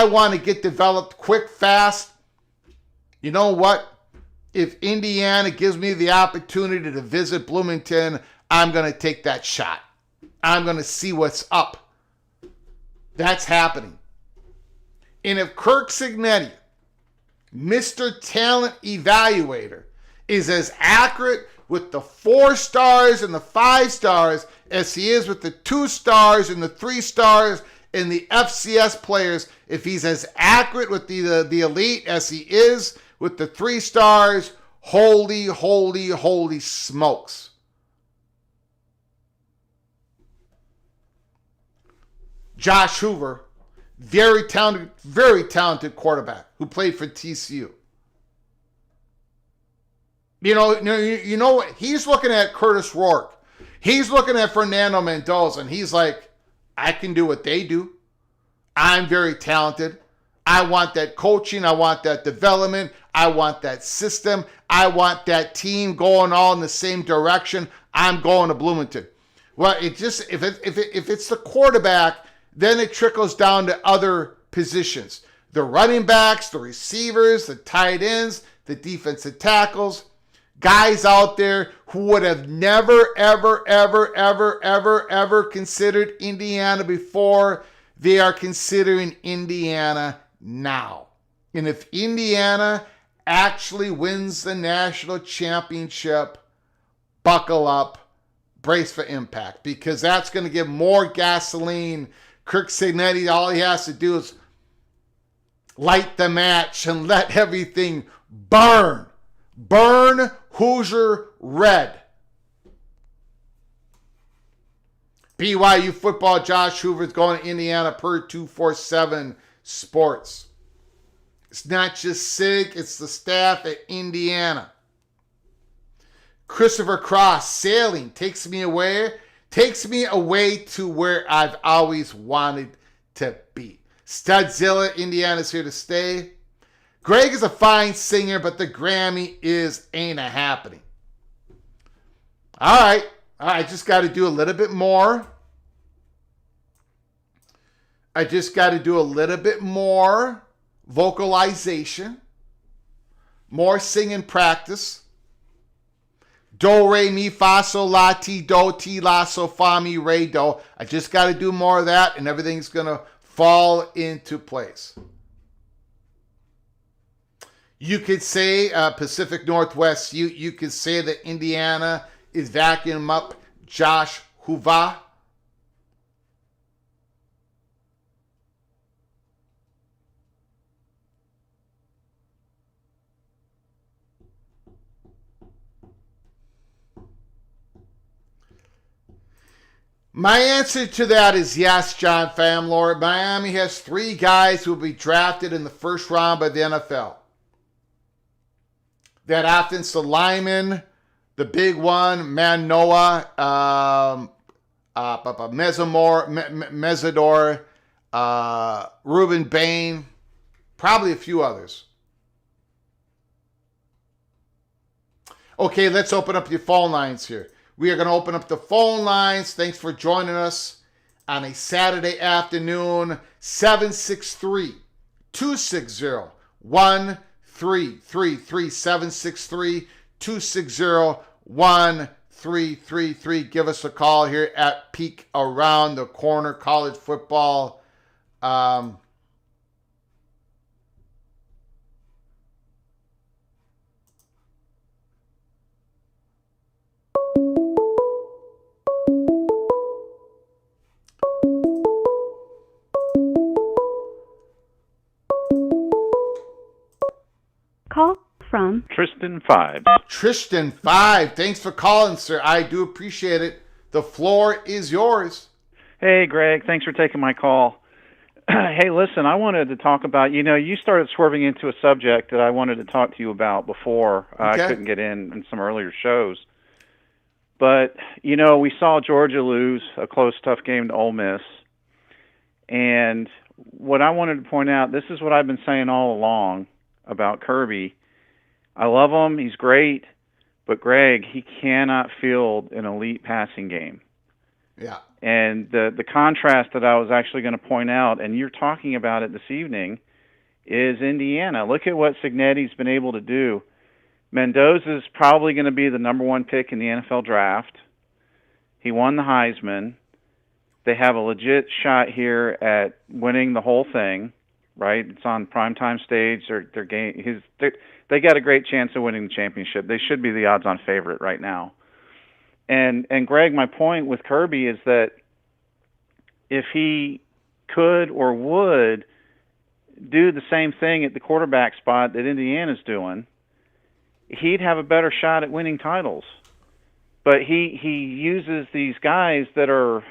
S1: want to get developed quick, fast, you know what? If Indiana gives me the opportunity to visit Bloomington, I'm going to take that shot. I'm going to see what's up. That's happening. And if Kirk Cignetti, Mr. Talent Evaluator, is as accurate with the 4 stars and the 5 stars as he is with the 2 stars and the 3 stars and the FCS players, if he's as accurate with the elite as he is with the 3 stars, holy smokes. Josh Hoover, very talented quarterback who played for TCU. You know, he's looking at Curtis Rourke. He's looking at Fernando Mendoza, and he's like, I can do what they do. I'm very talented. I want that coaching. I want that development. I want that system. I want that team going all in the same direction. I'm going to Bloomington. Well, it just if it's the quarterback, then it trickles down to other positions. The running backs, the receivers, the tight ends, the defensive tackles. Guys out there who would have never, ever considered Indiana before, they are considering Indiana now. And if Indiana actually wins the national championship, buckle up, brace for impact, because that's going to give more gasoline. Kirk Cignetti, all he has to do is light the match and let everything burn. Burn Hoosier red. BYU football, Josh Hoover's going to Indiana per 247 Sports. It's not just Sig, it's the staff at Indiana. Christopher Cross, sailing, takes me away to where I've always wanted to be. Studzilla, Indiana's here to stay. Greg is a fine singer, but the Grammy ain't a happening. All right, I just got to do a little bit more. I just got to do a little bit more vocalization, more singing practice. Do, re, mi, fa, sol, la, ti, do, ti, la, so, fa, mi, re, do. I just got to do more of that, and everything's going to fall into place. You could say Pacific Northwest. You could say that Indiana is vacuuming up Josh Hoover. My answer to that is yes, John Famlor. Miami has 3 guys who will be drafted in the first round by the NFL. That offensive lineman, the big one, Manoa, Mesidor, Ruben Bain, probably a few others. Okay, let's open up your phone lines here. We are going to open up the phone lines. Thanks for joining us on a Saturday afternoon. 763-260-1333. 763-260-1333. Give us a call here at Peak Around the Corner College Football.
S2: Call from
S3: Tristan 5.
S1: Tristan 5. Thanks for calling, sir. I do appreciate it. The floor is yours.
S3: Hey, Greg. Thanks for taking my call. Hey, listen, I wanted to talk about, you started swerving into a subject that I wanted to talk to you about before.
S1: Okay.
S3: I couldn't get in some earlier shows. But, we saw Georgia lose a close, tough game to Ole Miss. And what I wanted to point out, this is what I've been saying all along about Kirby. I love him. He's great. But, Greg, he cannot field an elite passing game.
S1: Yeah.
S3: And the contrast that I was actually going to point out, and you're talking about it this evening, is Indiana. Look at what Cignetti's been able to do. Mendoza's probably going to be the number 1 pick in the NFL draft. He won the Heisman. They have a legit shot here at winning the whole thing, right? It's on primetime stage. They got a great chance of winning the championship. They should be the odds-on favorite right now. And Greg, my point with Kirby is that if he could or would do the same thing at the quarterback spot that Indiana's doing, he'd have a better shot at winning titles. But he uses these guys they're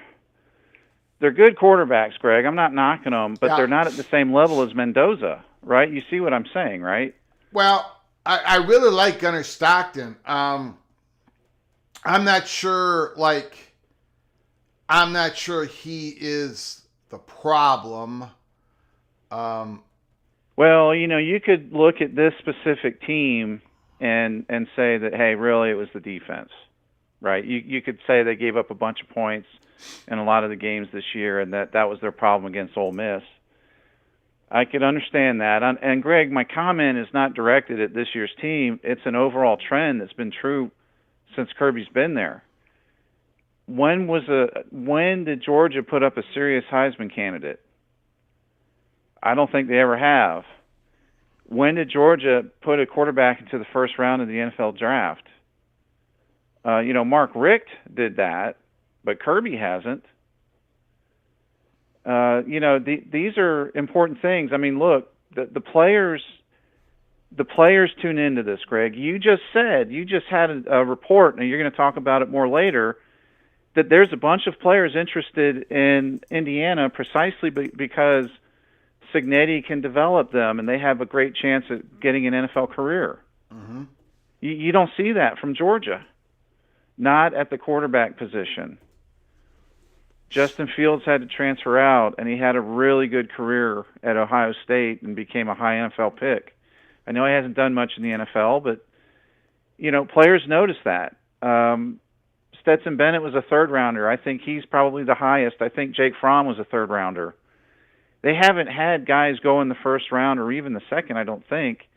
S3: good quarterbacks, Greg. I'm not knocking them, but they're not at the same level as Mendoza, right? You see what I'm saying, right?
S1: Well, I really like Gunnar Stockton. I'm not sure he is the problem.
S3: Well, you could look at this specific team and say that, hey, really, it was the defense, right? You could say they gave up a bunch of points in a lot of the games this year, and that was their problem against Ole Miss. I could understand that. And, Greg, my comment is not directed at this year's team. It's an overall trend that's been true since Kirby's been there. When did Georgia put up a serious Heisman candidate? I don't think they ever have. When did Georgia put a quarterback into the first round of the NFL draft? Mark Richt did that, but Kirby hasn't. These are important things. I mean, look, the players tune into this, Greg. You just had a report, and you're going to talk about it more later, that there's a bunch of players interested in Indiana precisely because Cignetti can develop them, and they have a great chance at getting an NFL career.
S1: Mm-hmm.
S3: You don't see that from Georgia, not at the quarterback position. Justin Fields had to transfer out, and he had a really good career at Ohio State and became a high NFL pick. I know he hasn't done much in the NFL, but, players notice that. Stetson Bennett was a third-rounder. I think he's probably the highest. I think Jake Fromm was a third-rounder. They haven't had guys go in the first round or even the second, I don't think,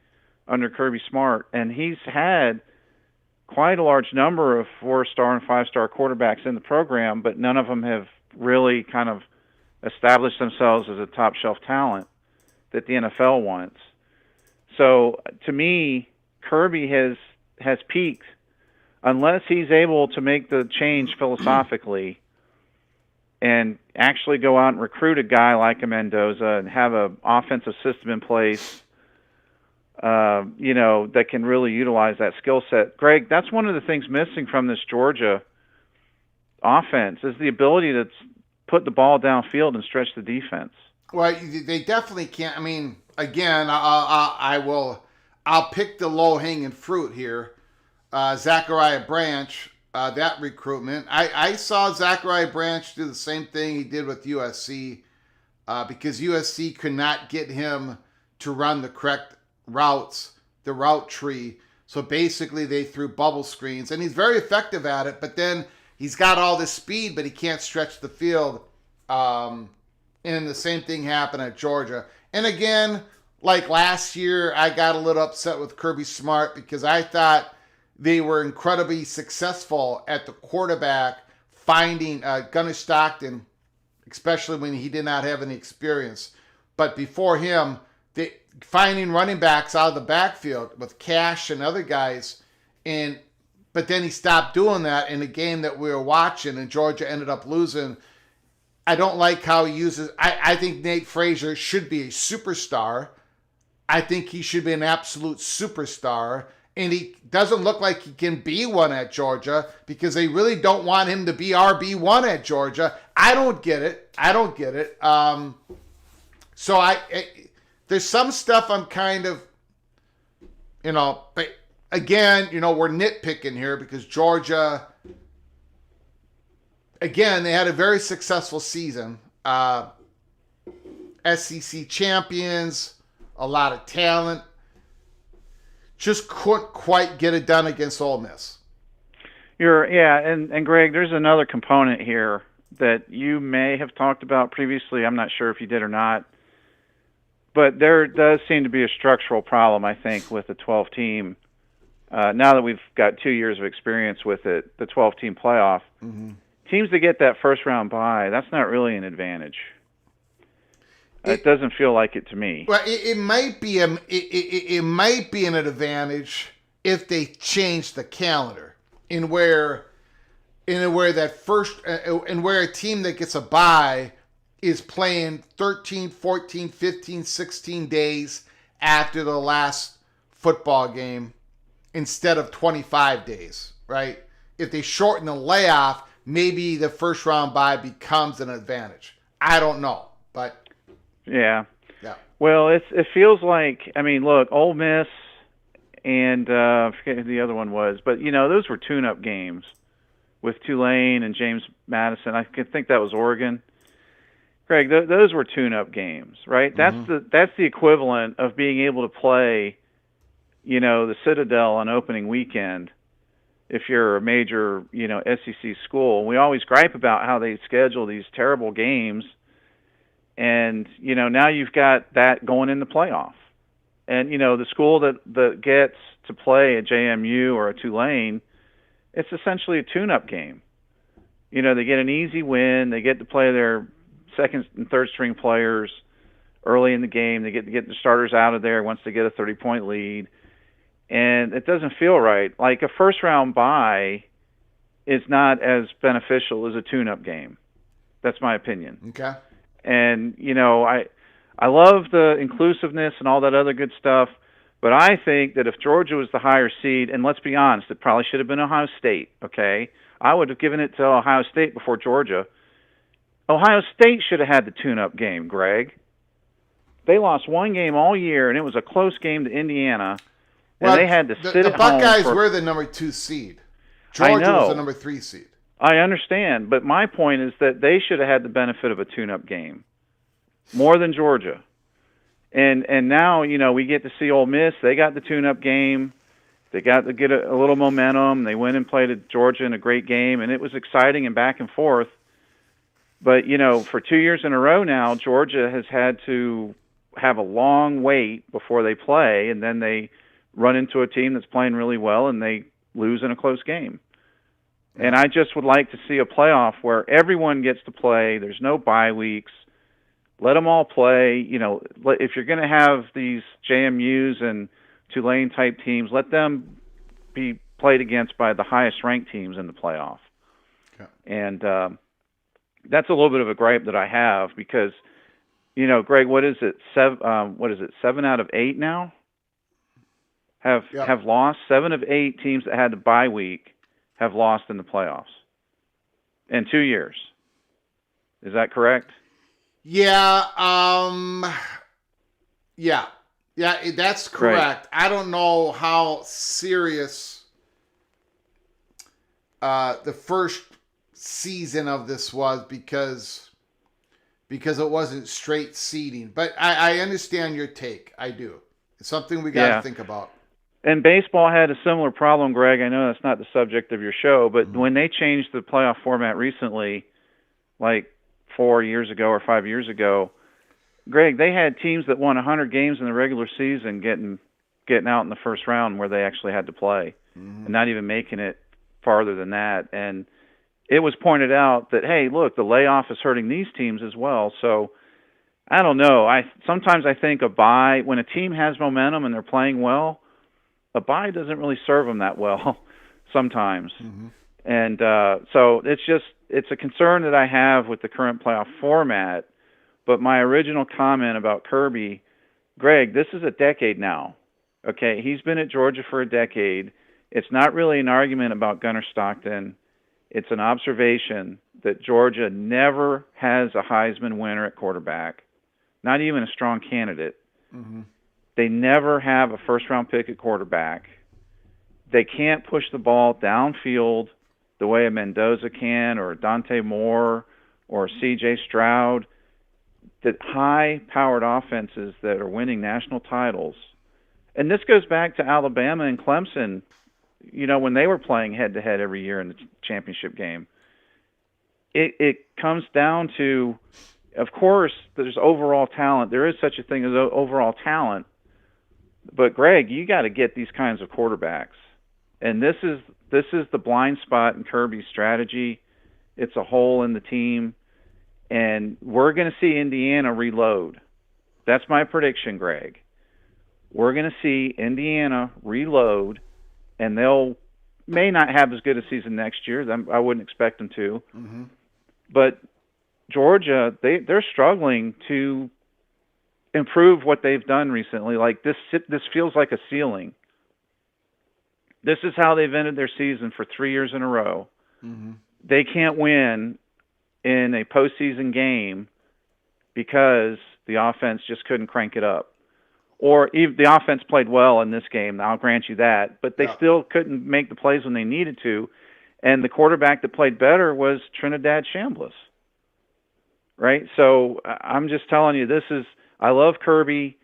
S3: under Kirby Smart. And he's had quite a large number of 4-star and 5-star quarterbacks in the program, but none of them have really kind of established themselves as a top-shelf talent that the NFL wants. So, to me, Kirby has peaked. Unless he's able to make the change philosophically and actually go out and recruit a guy like a Mendoza and have an offensive system in place, that can really utilize that skill set. Greg, that's one of the things missing from this Georgia offense is the ability to put the ball downfield and stretch the defense.
S1: Well, they definitely can't. I mean, again, I'll pick the low hanging fruit here. Zachariah Branch, that recruitment. I saw Zachariah Branch do the same thing he did with USC, because USC could not get him to run the correct routes, the route tree. So basically, they threw bubble screens, and he's very effective at it. But then he's got all this speed, but he can't stretch the field. And the same thing happened at Georgia. And again, like last year, I got a little upset with Kirby Smart because I thought they were incredibly successful at the quarterback, finding Gunnar Stockton, especially when he did not have any experience. But before him, finding running backs out of the backfield with Cash and other guys. But then he stopped doing that in a game that we were watching, and Georgia ended up losing. I don't like how he uses. I think Nate Frazier should be a superstar. I think he should be an absolute superstar. And he doesn't look like he can be one at Georgia because they really don't want him to be RB1 at Georgia. I don't get it. So there's some stuff I'm kind of, but again, we're nitpicking here because Georgia, again, they had a very successful season. SEC champions, a lot of talent. Just couldn't quite get it done against Ole Miss.
S3: And Greg, there's another component here that you may have talked about previously. I'm not sure if you did or not. But there does seem to be a structural problem, I think, with the 12 team. Now that we've got 2 years of experience with it, the 12-team playoff. Mm-hmm. Teams that get that first round bye, that's not really an advantage. It doesn't feel like it to me.
S1: Well, it might be it might be an advantage if they change the calendar in where that first and where a team that gets a bye is playing 13, 14, 15, 16 days after the last football game instead of 25 days, right? If they shorten the layoff, maybe the first round bye becomes an advantage. I don't know, but
S3: yeah. Well, it feels like, look, Ole Miss and I forget who the other one was, but those were tune-up games with Tulane and James Madison. I think that was Oregon. Greg, those were tune-up games, right? Mm-hmm. That's the equivalent of being able to play, the Citadel on opening weekend. If you're a major, SEC school, we always gripe about how they schedule these terrible games, and now you've got that going in the playoff, and the school that gets to play a JMU or a Tulane, it's essentially a tune-up game. They get an easy win, they get to play their second and third string players early in the game, they get to get the starters out of there once they get a 30-point lead. And it doesn't feel right. Like a first-round bye is not as beneficial as a tune-up game. That's my opinion.
S1: Okay.
S3: And, I love the inclusiveness and all that other good stuff, but I think that if Georgia was the higher seed, and let's be honest, it probably should have been Ohio State, okay? I would have given it to Ohio State before Georgia. Ohio State should have had the tune-up game, Greg. They lost one game all year, and it was a close game to Indiana. And they had to sit at home.
S1: The Buckeyes were the number 2 seed. Georgia was the number 3 seed.
S3: I understand, but my point is that they should have had the benefit of a tune-up game more than Georgia. And now, we get to see Ole Miss. They got the tune-up game. They got to get a little momentum. They went and played at Georgia in a great game, and it was exciting and back and forth. But, for 2 years in a row now, Georgia has had to have a long wait before they play, and then they run into a team that's playing really well and they lose in a close game. And I just would like to see a playoff where everyone gets to play. There's no bye weeks. Let them all play. If you're going to have these JMUs and Tulane type teams, let them be played against by the highest ranked teams in the playoff. Okay. And that's a little bit of a gripe that I have because, Greg, what is it? 7 out of 8 now? Have lost. 7 of 8 teams that had the bye week have lost in the playoffs. in 2 years. Is that correct?
S1: Yeah. Yeah. Yeah, that's correct.
S3: Right.
S1: I don't know how serious the first season of this was because it wasn't straight seeding. But I understand your take. I do. It's something we got to
S3: Yeah.
S1: think about.
S3: And baseball had a similar problem, Greg. I know that's not the subject of your show, but
S1: Mm-hmm.
S3: when they changed the playoff format recently, like 4 years ago or 5 years ago, Greg, they had teams that won 100 games in the regular season getting out in the first round where they actually had to play,
S1: Mm-hmm.
S3: and not even making it farther than that. And it was pointed out that, hey, look, the layoff is hurting these teams as well. So I don't know. Sometimes I think a bye, when a team has momentum and they're playing well, a bye doesn't really serve them that well sometimes.
S1: Mm-hmm.
S3: And so it's a concern that I have with the current playoff format. But my original comment about Kirby, Greg, this is a decade now. Okay, he's been at Georgia for a decade. It's not really an argument about Gunnar Stockton. It's an observation that Georgia never has a Heisman winner at quarterback, not even a strong candidate.
S1: Mm-hmm.
S3: They never have a first-round pick at quarterback. They can't push the ball downfield the way a Mendoza can, or Dante Moore, or C.J. Stroud. The high-powered offenses that are winning national titles. And this goes back to Alabama and Clemson, when they were playing head-to-head every year in the championship game. It comes down to, of course, there's overall talent. There is such a thing as overall talent. But, Greg, you got to get these kinds of quarterbacks. And this is the blind spot in Kirby's strategy. It's a hole in the team. And we're going to see Indiana reload. That's my prediction, Greg. We're going to see Indiana reload, and may not have as good a season next year. I wouldn't expect them to.
S1: Mm-hmm.
S3: But Georgia, they're struggling to improve what they've done recently. Like this feels like a ceiling. This is how they've ended their season for 3 years in a row.
S1: Mm-hmm.
S3: They can't win in a postseason game because the offense just couldn't crank it up. Or even the offense played well in this game, I'll grant you that, but they still couldn't make the plays when they needed to. And the quarterback that played better was Trinidad Chambliss. Right? So I'm just telling you, I love Kirby,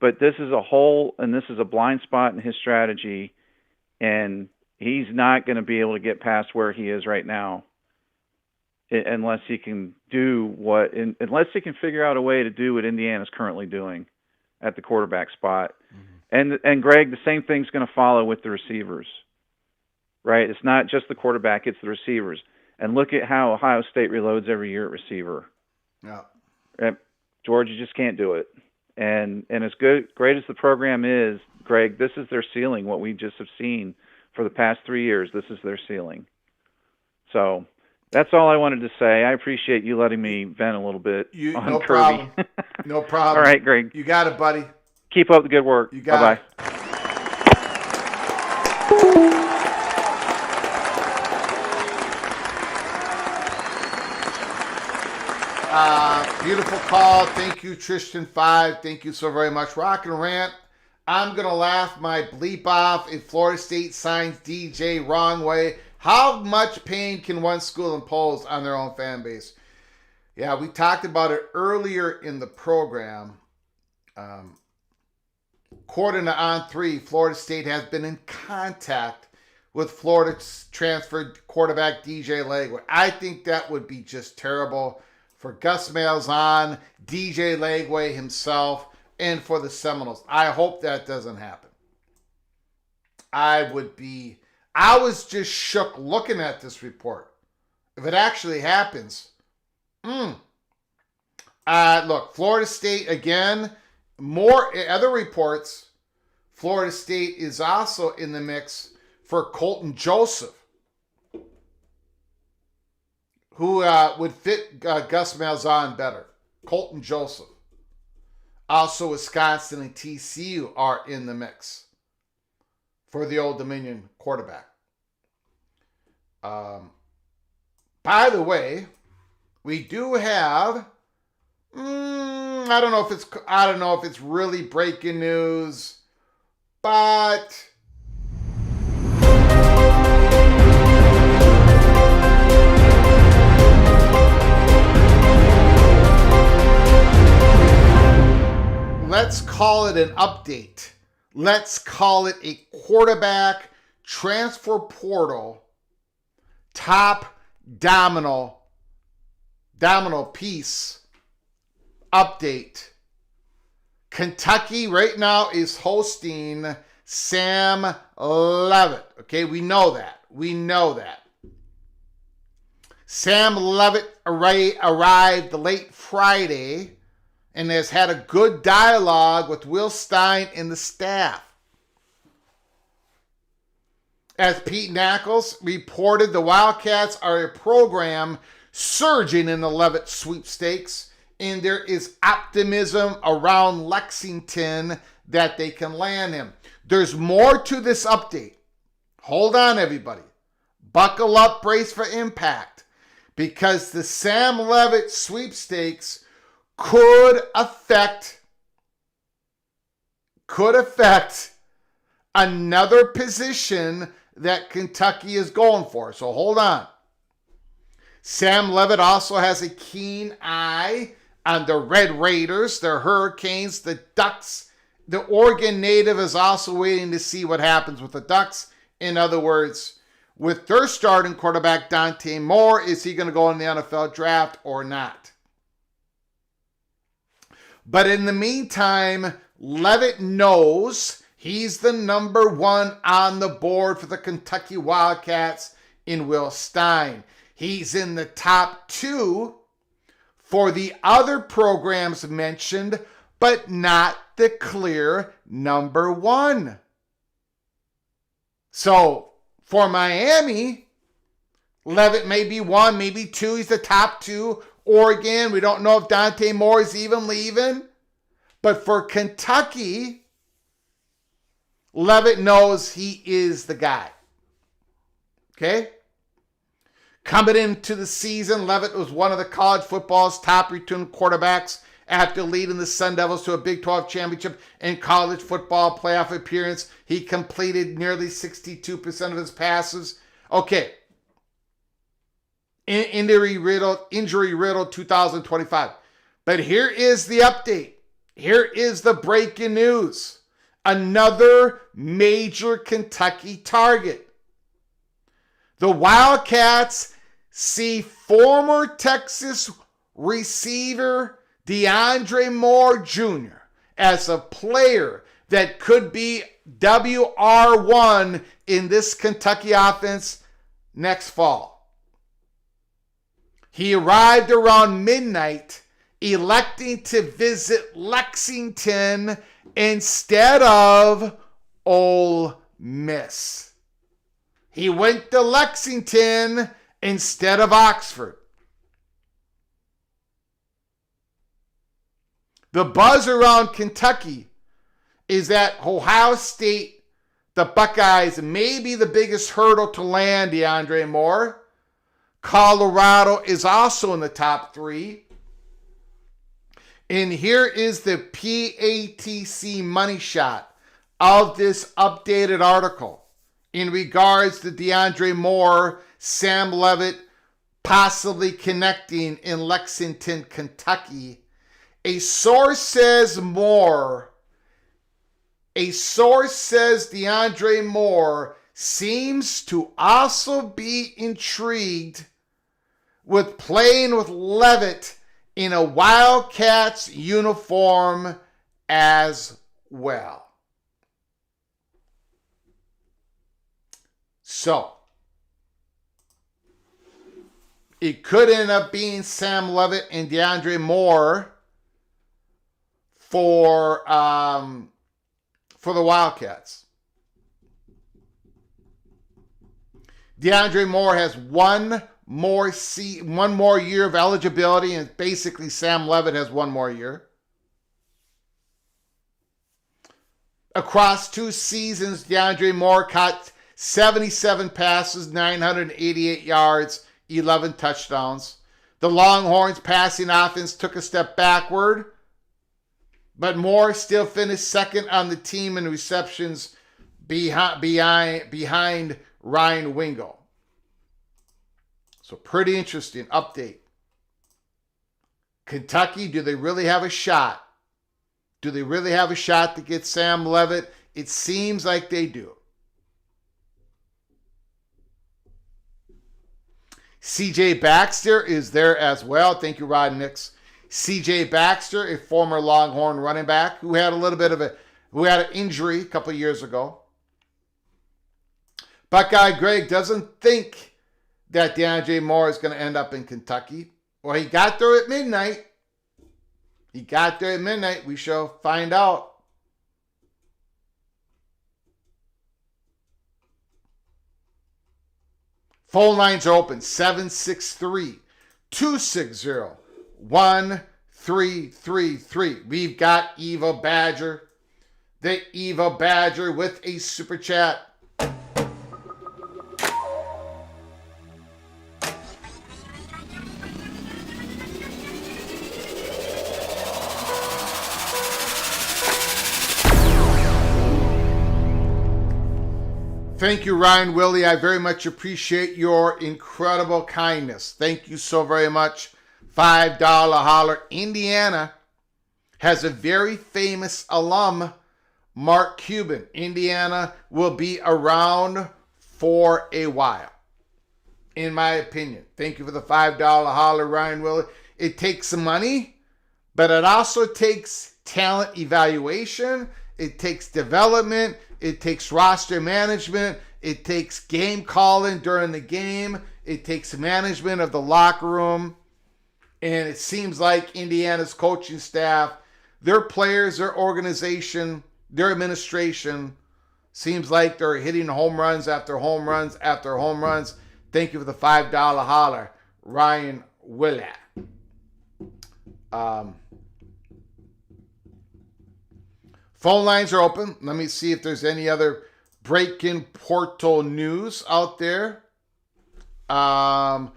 S3: but this is a hole and this is a blind spot in his strategy, and he's not going to be able to get past where he is right now unless he can unless he can figure out a way to do what Indiana's currently doing at the quarterback spot. Mm-hmm. And Greg, the same thing's going to follow with the receivers, right? It's not just the quarterback, it's the receivers. And look at how Ohio State reloads every year at receiver.
S1: Yeah.
S3: Georgia just can't do it. And as great as the program is, Greg, this is their ceiling. What we just have seen for the past 3 years, this is their ceiling. So that's all I wanted to say. I appreciate you letting me vent a little bit on
S1: no
S3: Kirby.
S1: Problem. No problem.
S3: All right, Greg.
S1: You got it, buddy.
S3: Keep up the good work.
S1: You got
S3: Bye-bye.
S1: it. Beautiful call. Thank you, Tristan5. Thank you so very much. Rock and Rant. I'm going to laugh my bleep off if Florida State signs DJ wrong way. How much pain can one school impose on their own fan base? Yeah, we talked about it earlier in the program. According to On3, Florida State has been in contact with Florida's transferred quarterback DJ Legway. I think that would be just terrible for Gus Malzahn, DJ Legway himself, and for the Seminoles. I hope that doesn't happen. I was just shook looking at this report. If it actually happens, look, Florida State, again, more other reports, Florida State is also in the mix for Colton Joseph, who would fit Gus Malzahn better. Colton Joseph. Also, Wisconsin and TCU are in the mix for the Old Dominion quarterback. By the way, we do have. I don't know if it's really breaking news, but let's call it an update. Let's call it a quarterback transfer portal top domino piece update. Kentucky right now is hosting Sam Leavitt. Okay, we know that. Sam Leavitt arrived late Friday and has had a good dialogue with Will Stein and the staff. As Pete Knackles reported, the Wildcats are a program surging in the Leavitt sweepstakes, and there is optimism around Lexington that they can land him. There's more to this update. Hold on, everybody. Buckle up, brace for impact, because the Sam Leavitt sweepstakes could affect another position that Kentucky is going for. So hold on. Sam Leavitt also has a keen eye on the Red Raiders, the Hurricanes, the Ducks. The Oregon native is also waiting to see what happens with the Ducks. In other words, with their starting quarterback, Dante Moore, is he going to go in the NFL draft or not? But in the meantime, Leavitt knows he's the number one on the board for the Kentucky Wildcats in Will Stein. He's in the top two for the other programs mentioned, but not the clear number one. So for Miami, Leavitt may be one, maybe two. He's the top two. Oregon, we don't know if Dante Moore is even leaving. But for Kentucky, Leavitt knows he is the guy. Okay? Coming into the season, Leavitt was one of the college football's top return quarterbacks after leading the Sun Devils to a Big 12 championship and college football playoff appearance. He completed nearly 62% of his passes. Okay. Injury-riddled 2025. But here is the update. Here is the breaking news. Another major Kentucky target. The Wildcats see former Texas receiver DeAndre Moore Jr. as a player that could be WR1 in this Kentucky offense next fall. He arrived around midnight, electing to visit Lexington instead of Ole Miss. He went to Lexington instead of Oxford. The buzz around Kentucky is that Ohio State, the Buckeyes, may be the biggest hurdle to land DeAndre Moore. Colorado is also in the top three. And here is the PATC money shot of this updated article in regards to DeAndre Moore, Sam Leavitt possibly connecting in Lexington, Kentucky. A source says DeAndre Moore seems to also be intrigued with playing with Leavitt in a Wildcats uniform as well. So, it could end up being Sam Leavitt and DeAndre Moore for the Wildcats. DeAndre Moore has one more year of eligibility, and basically Sam Leavitt has one more year. Across 2 seasons, DeAndre Moore caught 77 passes, 988 yards, 11 touchdowns. The Longhorns passing offense took a step backward, but Moore still finished second on the team in receptions behind Ryan Wingo. So pretty interesting update. Kentucky, do they really have a shot? Do they really have a shot to get Sam Leavitt? It seems like they do. CJ Baxter is there as well. Thank you, Rod Nix. CJ Baxter, a former Longhorn running back who had an injury a couple of years ago. Buckeye Greg doesn't think that DeAndre Moore is going to end up in Kentucky. Well, he got there at midnight. We shall find out. Phone lines are open, 760-260-1333. We've got Eva Badger, the Eva Badger with a super chat. Thank you, Ryan Willie. I very much appreciate your incredible kindness. Thank you so very much. $5 holler. Indiana has a very famous alum, Mark Cuban. Indiana will be around for a while, in my opinion. Thank you for the $5 holler, Ryan Willie. It takes some money, but it also takes talent evaluation. It takes development. It takes roster management. It takes game calling during the game. It takes management of the locker room. And it seems like Indiana's coaching staff, their players, their organization, their administration, seems like they're hitting home runs after home runs after home runs. Thank you for the $5 holler, Ryan Willett. Phone lines are open. Let me see if there's any other break-in portal news out there. I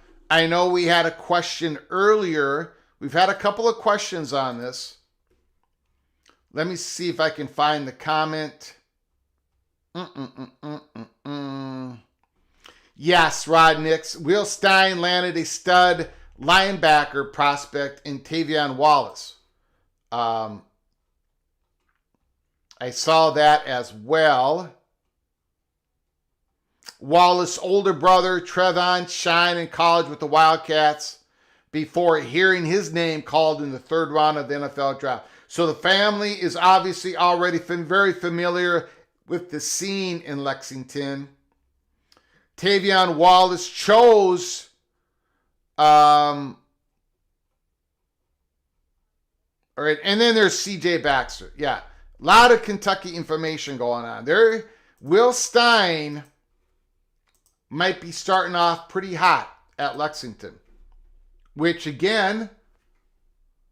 S1: know we had a question earlier. We've had a couple of questions on this. Let me see if I can find the comment. Yes, Rod Nix. Will Stein landed a stud linebacker prospect in Tavion Wallace. I saw that as well. Wallace's older brother, Trevon, shined in college with the Wildcats before hearing his name called in the third round of the NFL draft. So the family is obviously already very familiar with the scene in Lexington. Tavion Wallace chose all right, and then there's CJ Baxter. Yeah. A lot of Kentucky information going on there. Will Stein might be starting off pretty hot at Lexington, which again,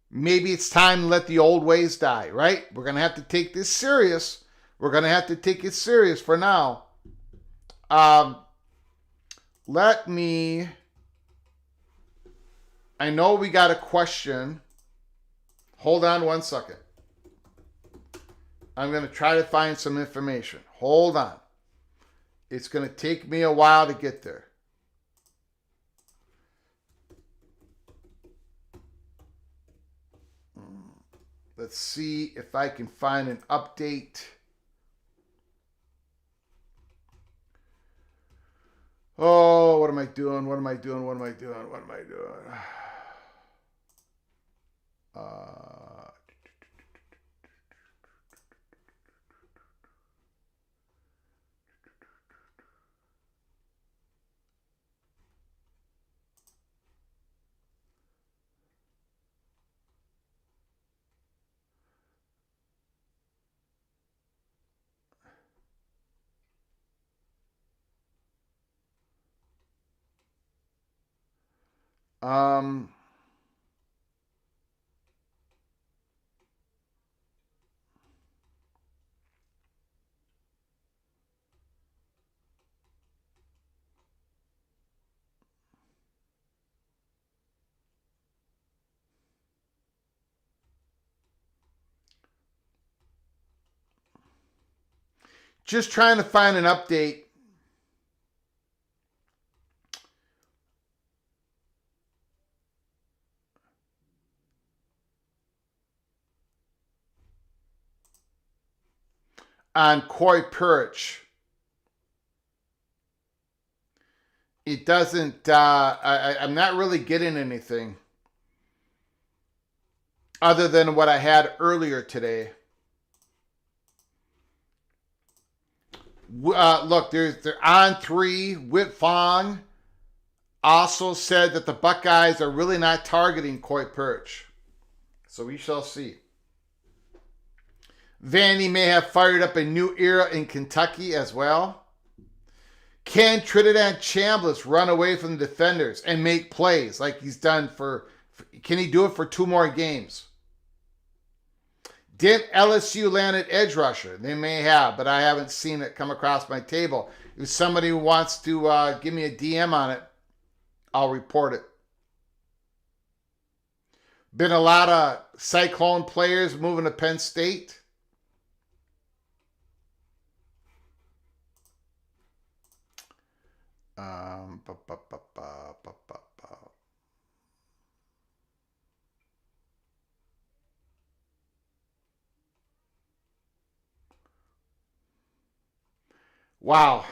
S1: maybe it's time to let the old ways die, right? We're going to have to take this serious. We're going to have to take it serious for now. I know we got a question. Hold on one second. I'm going to try to find some information. Hold on. It's going to take me a while to get there. Let's see if I can find an update. Oh, what am I doing? What am I doing? What am I doing? What am I doing? Um, Just trying to find an update. On Coy Perch. It doesn't, I'm not really getting anything other than what I had earlier today. Look, they're on 3. Whit Fong also said that the Buckeyes are really not targeting Coy Perch. So we shall see. Vandy may have fired up a new era in Kentucky as well. Can Trinidad Chambliss run away from the defenders and make plays like he's done can he do it for 2 more games? Did LSU land an edge rusher? They may have, but I haven't seen it come across my table. If somebody wants to give me a DM on it, I'll report it. Been a lot of Cyclone players moving to Penn State. Wow.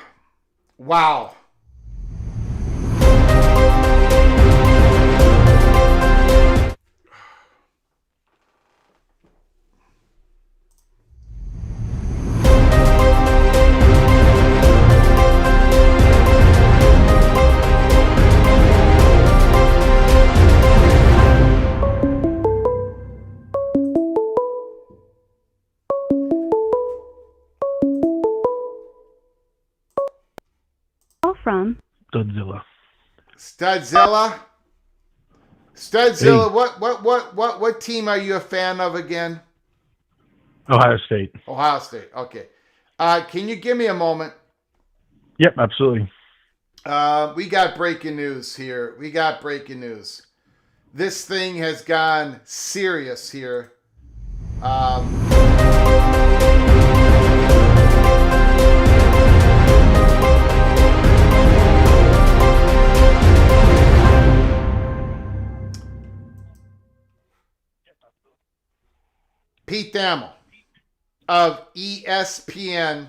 S2: From
S1: Studzilla. Hey. What team are you a fan of again?
S4: Ohio State.
S1: Ohio State. Okay. Can you give me a moment?
S4: Yep, absolutely.
S1: We got breaking news here. This thing has gone serious here. Pete Thamel of ESPN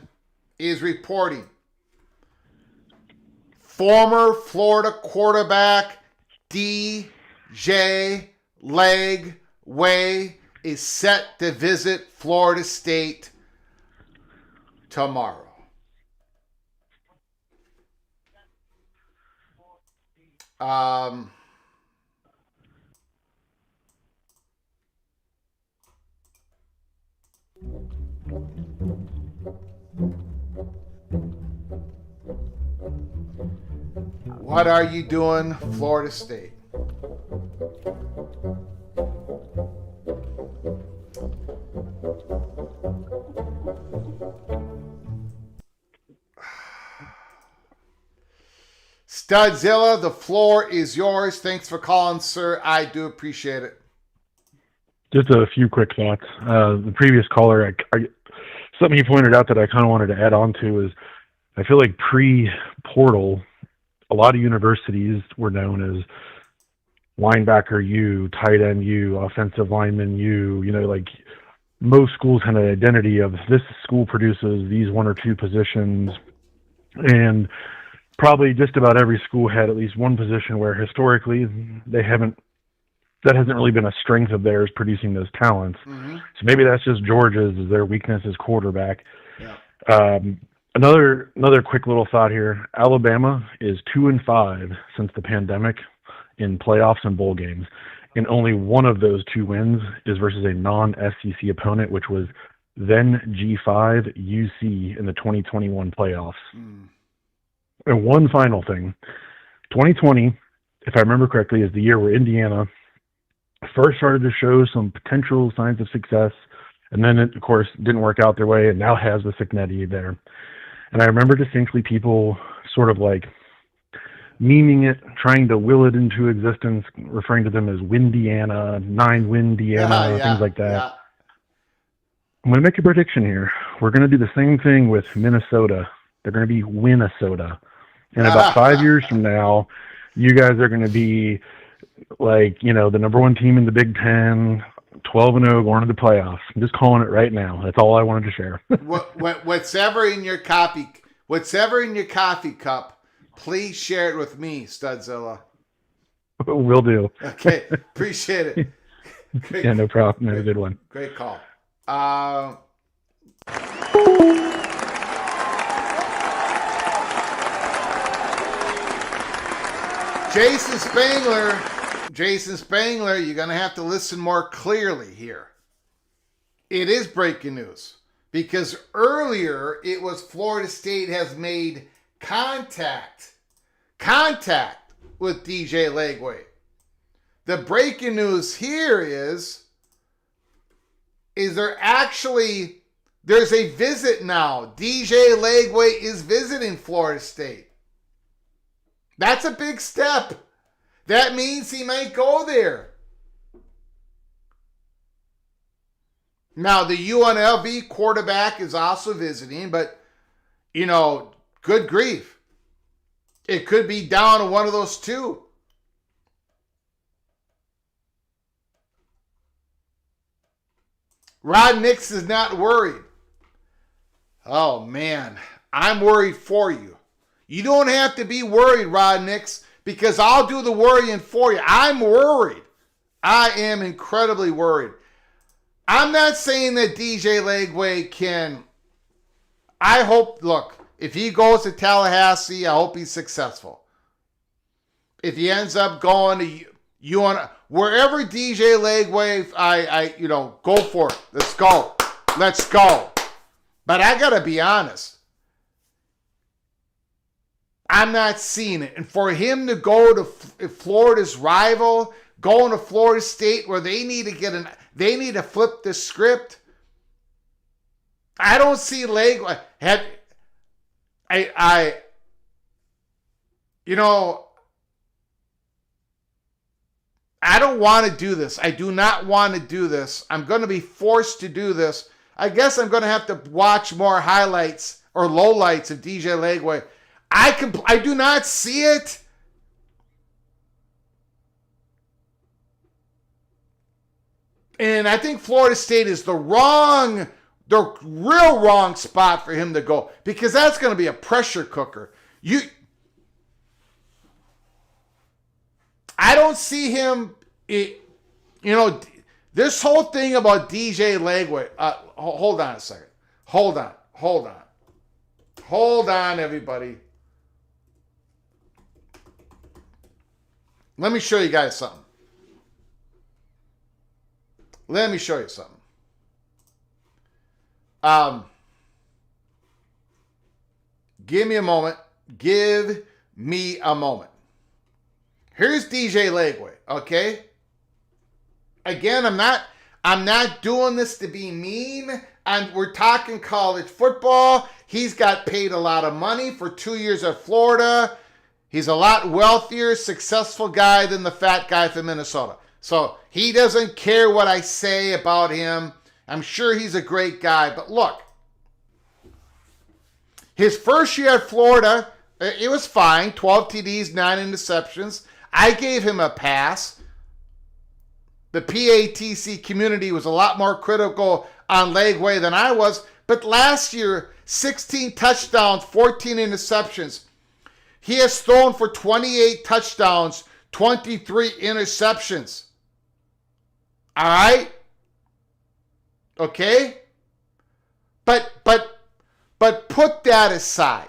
S1: is reporting former Florida quarterback DJ Way is set to visit Florida State tomorrow. What are you doing, Florida State? Studzilla, the floor is yours. Thanks for calling, sir. I do appreciate it.
S4: Just a few quick thoughts. The previous caller, something he pointed out that I kind of wanted to add on to is I feel like pre-portal, a lot of universities were known as linebacker U, tight end U, offensive lineman U. You know, like most schools had an identity of this school produces these 1 or 2 positions, and probably just about every school had at least one position where historically that hasn't really been a strength of theirs, producing those talents. Mm-hmm. So maybe that's just Georgia's, their weakness is quarterback. Yeah. Another quick little thought here. Alabama is 2-5 since the pandemic in playoffs and bowl games, and only one of those 2 wins is versus a non-SEC opponent, which was then G5 UC in the 2021 playoffs. Mm. And one final thing, 2020, if I remember correctly, is the year where Indiana first started to show some potential signs of success, and then it, of course, didn't work out their way, and now has the Cignetti there. And I remember distinctly people sort of like memeing it, trying to will it into existence, referring to them as Windiana, 9-Windiana, things like that. Yeah. I'm going to make a prediction here. We're going to do the same thing with Minnesota. They're going to be Winnesota. And about 5 years from now, you guys are going to be like, the number one team in the Big Ten, 12-0, going to the playoffs. I'm just calling it right now. That's all I wanted to share.
S1: Whatever in your coffee cup, please share it with me, Studzilla.
S4: Will do.
S1: Okay, appreciate it. Great,
S4: yeah, no problem. Have a good one.
S1: Great call. Jason Spangler, you're going to have to listen more clearly here. It is breaking news because earlier it was Florida State has made contact with DJ Legway. The breaking news here is there's a visit now. DJ Legway is visiting Florida State. That's a big step. That means he might go there. Now, the UNLV quarterback is also visiting, but, good grief. It could be down to one of those two. Rod Nix is not worried. Oh, man. I'm worried for you. You don't have to be worried, Rod Nix, because I'll do the worrying for you. I'm worried. I am incredibly worried. I'm not saying that DJ Legway can. I hope, look, if he goes to Tallahassee, I hope he's successful. If he ends up going to wherever DJ Legway, go for it. Let's go. But I got to be honest. I'm not seeing it. And for him to go to Florida's rival, going to Florida State where they need to flip the script. I don't see Legway. I don't want to do this. I do not want to do this. I'm going to be forced to do this. I guess I'm going to have to watch more highlights or lowlights of DJ Legway. I do not see it. And I think Florida State is the real wrong spot for him to go, because that's going to be a pressure cooker. I don't see him, this whole thing about DJ Legway. Hold on a second. Hold on, everybody. Let me show you guys something. Give me a moment. Here's DJ Legway, okay? Again, I'm not doing this to be mean. We're talking college football. He's got paid a lot of money for 2 years at Florida. He's a lot wealthier, successful guy than the fat guy from Minnesota. So he doesn't care what I say about him. I'm sure he's a great guy. But look, his first year at Florida, it was fine. 12 TDs, 9 interceptions. I gave him a pass. The PATC community was a lot more critical on Legway than I was. But last year, 16 touchdowns, 14 interceptions. He has thrown for 28 touchdowns, 23 interceptions. All right? Okay? But put that aside.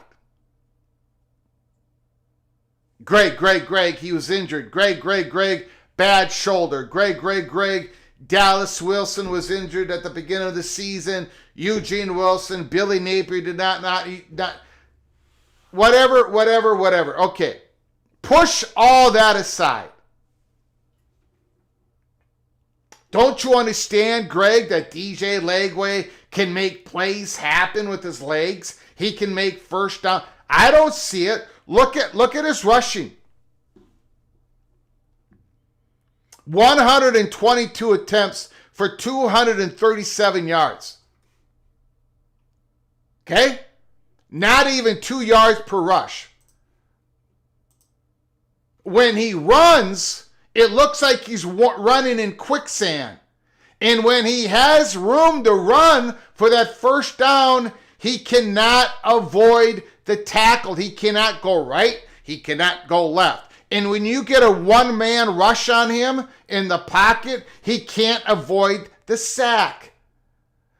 S1: Greg, he was injured. Greg, bad shoulder. Greg, Dallas Wilson was injured at the beginning of the season. Eugene Wilson, Billy Napier did not whatever. Okay. Push all that aside. Don't you understand, Greg, that DJ Legway can make plays happen with his legs? He can make first down. I don't see it. Look at his rushing. 122 attempts for 237 yards. Okay? Not even 2 yards per rush. When he runs, it looks like he's running in quicksand. And when he has room to run for that first down, he cannot avoid the tackle. He cannot go right. He cannot go left. And when you get a one-man rush on him in the pocket, he can't avoid the sack.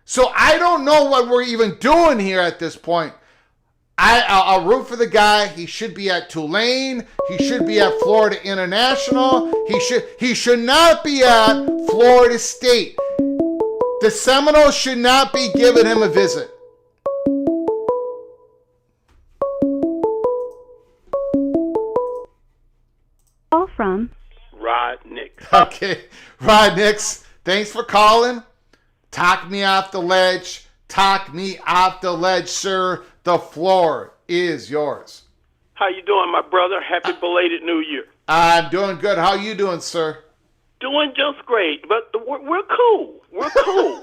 S1: So I don't know what we're even doing here at this point. I'll root for the guy. He should be at Tulane. He should be at Florida International. He should not be at Florida State. The Seminoles should not be giving him a visit.
S2: Call from
S5: Rod Nix.
S1: Okay, Rod Nix, thanks for calling. Talk me off the ledge. Talk me off the ledge, sir. The floor is yours.
S5: How you doing, my brother? Happy belated New Year.
S1: I'm doing good. How you doing, sir?
S5: Doing just great, but we're cool. We're cool.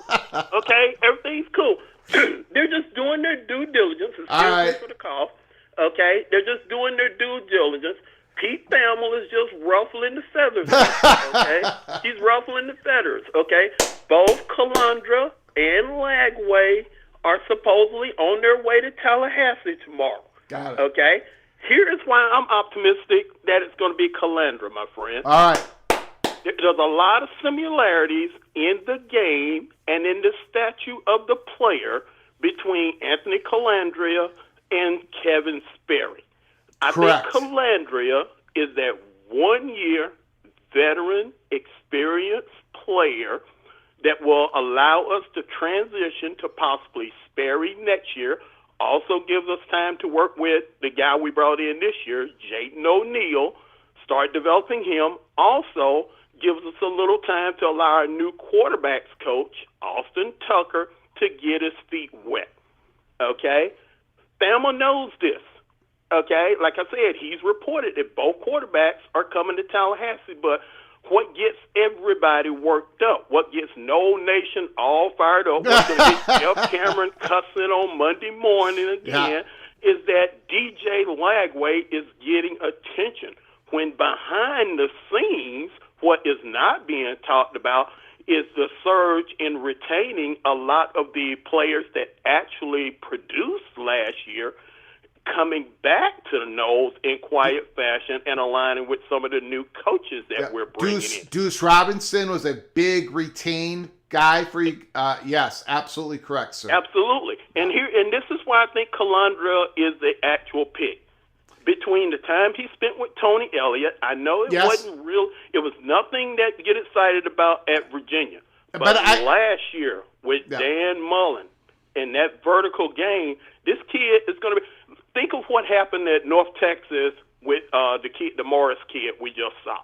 S5: Okay? Everything's cool. They're just doing their due diligence. Excuse me for the cough. Okay? They're just doing their due diligence. Pete Thamel is just ruffling the feathers. Okay? He's ruffling the feathers. Okay? Both Calandra and Lagway are supposedly on their way to Tallahassee tomorrow.
S1: Got it.
S5: Okay? Here's why I'm optimistic that it's going to be Calandra, my friend.
S1: All right.
S5: There's a lot of similarities in the game and in the statue of the player between Anthony Calandria and Kevin Sperry.
S1: Correct.
S5: I think Calandria is that 1-year veteran, experienced player that will allow us to transition to possibly Sperry next year. Also gives us time to work with the guy we brought in this year, Jayden O'Neal, start developing him. Also gives us a little time to allow our new quarterbacks coach, Austin Tucker, to get his feet wet. Okay? Thamel knows this. Okay? Like I said, he's reported that both quarterbacks are coming to Tallahassee, but what gets everybody worked up, what gets No Nation all fired up, what's going to get Jeff Cameron cussing on Monday morning again, is that DJ Lagway is getting attention. When behind the scenes, what is not being talked about is the surge in retaining a lot of the players that actually produced last year, coming back to the Noles in quiet fashion and aligning with some of the new coaches that we're bringing in.
S1: Deuce Robinson was a big retained guy for you. Yes, absolutely correct, sir.
S5: Absolutely. And this is why I think Calandra is the actual pick. Between the time he spent with Tony Elliott, I know it wasn't real. It was nothing that to get excited about at Virginia. But last year with Dan Mullen and that vertical game, this kid is going to be. Think of what happened at North Texas with the Morris kid we just saw.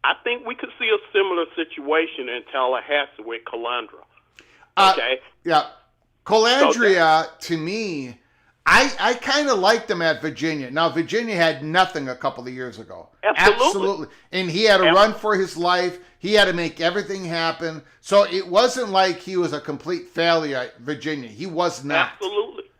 S5: I think we could see a similar situation in Tallahassee with Calandra. Okay?
S1: Calandria, to me, I kind of liked him at Virginia. Now, Virginia had nothing a couple of years ago.
S5: Absolutely.
S1: And he had to run for his life. He had to make everything happen. So it wasn't like he was a complete failure at Virginia. He was not.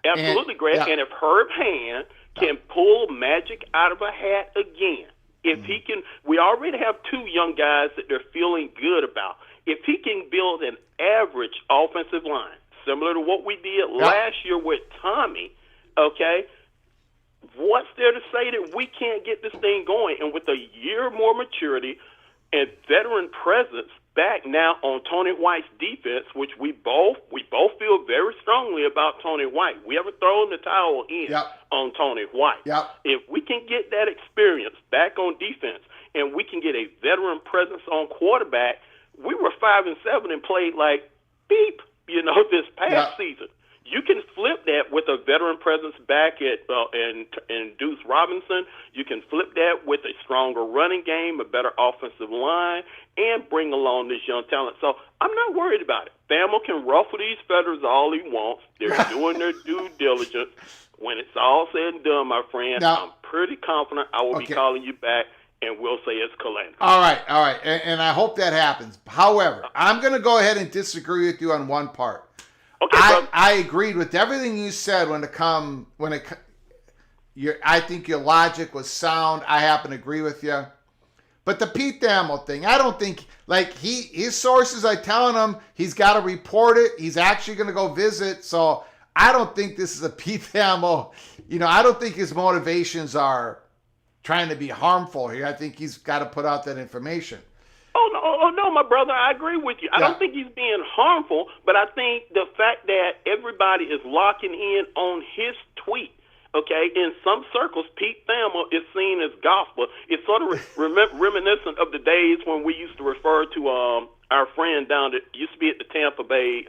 S5: Absolutely, Greg. And if Herb Hand can pull magic out of a hat again, if he can, we already have two young guys that they're feeling good about. If he can build an average offensive line, similar to what we did last year with Tommy, okay, what's there to say that we can't get this thing going? And with a year more maturity and veteran presence back now on Tony White's defense, which we both feel very strongly about Tony White. We haven't thrown the towel in on Tony White. If we can get that experience back on defense and we can get a veteran presence on quarterback, we were 5-7 and played like beep, this past season. You can flip that with a veteran presence back at and Deuce Robinson. You can flip that with a stronger running game, a better offensive line, and bring along this young talent. So I'm not worried about it. Thamel can ruffle these feathers all he wants. They're doing their due diligence. When it's all said and done, my friend, I'm pretty confident I will be calling you back, and we'll say it's Calandra.
S1: All right. And I hope that happens. However, I'm going to go ahead and disagree with you on one part.
S5: Okay, brother.
S1: I agreed with everything you said I think your logic was sound. I happen to agree with you. But the Pete Thamel thing, I don't think, like, his sources are telling him he's got to report it. He's actually going to go visit. So I don't think this is a Pete Thamel. I don't think his motivations are trying to be harmful here. I think he's got to put out that information.
S5: Oh no, my brother, I agree with you. I don't think he's being harmful, but I think the fact that everybody is locking in on his tweet, okay, in some circles, Pete Thamel is seen as gospel. It's sort of reminiscent of the days when we used to refer to our friend down that used to be at the Tampa Bay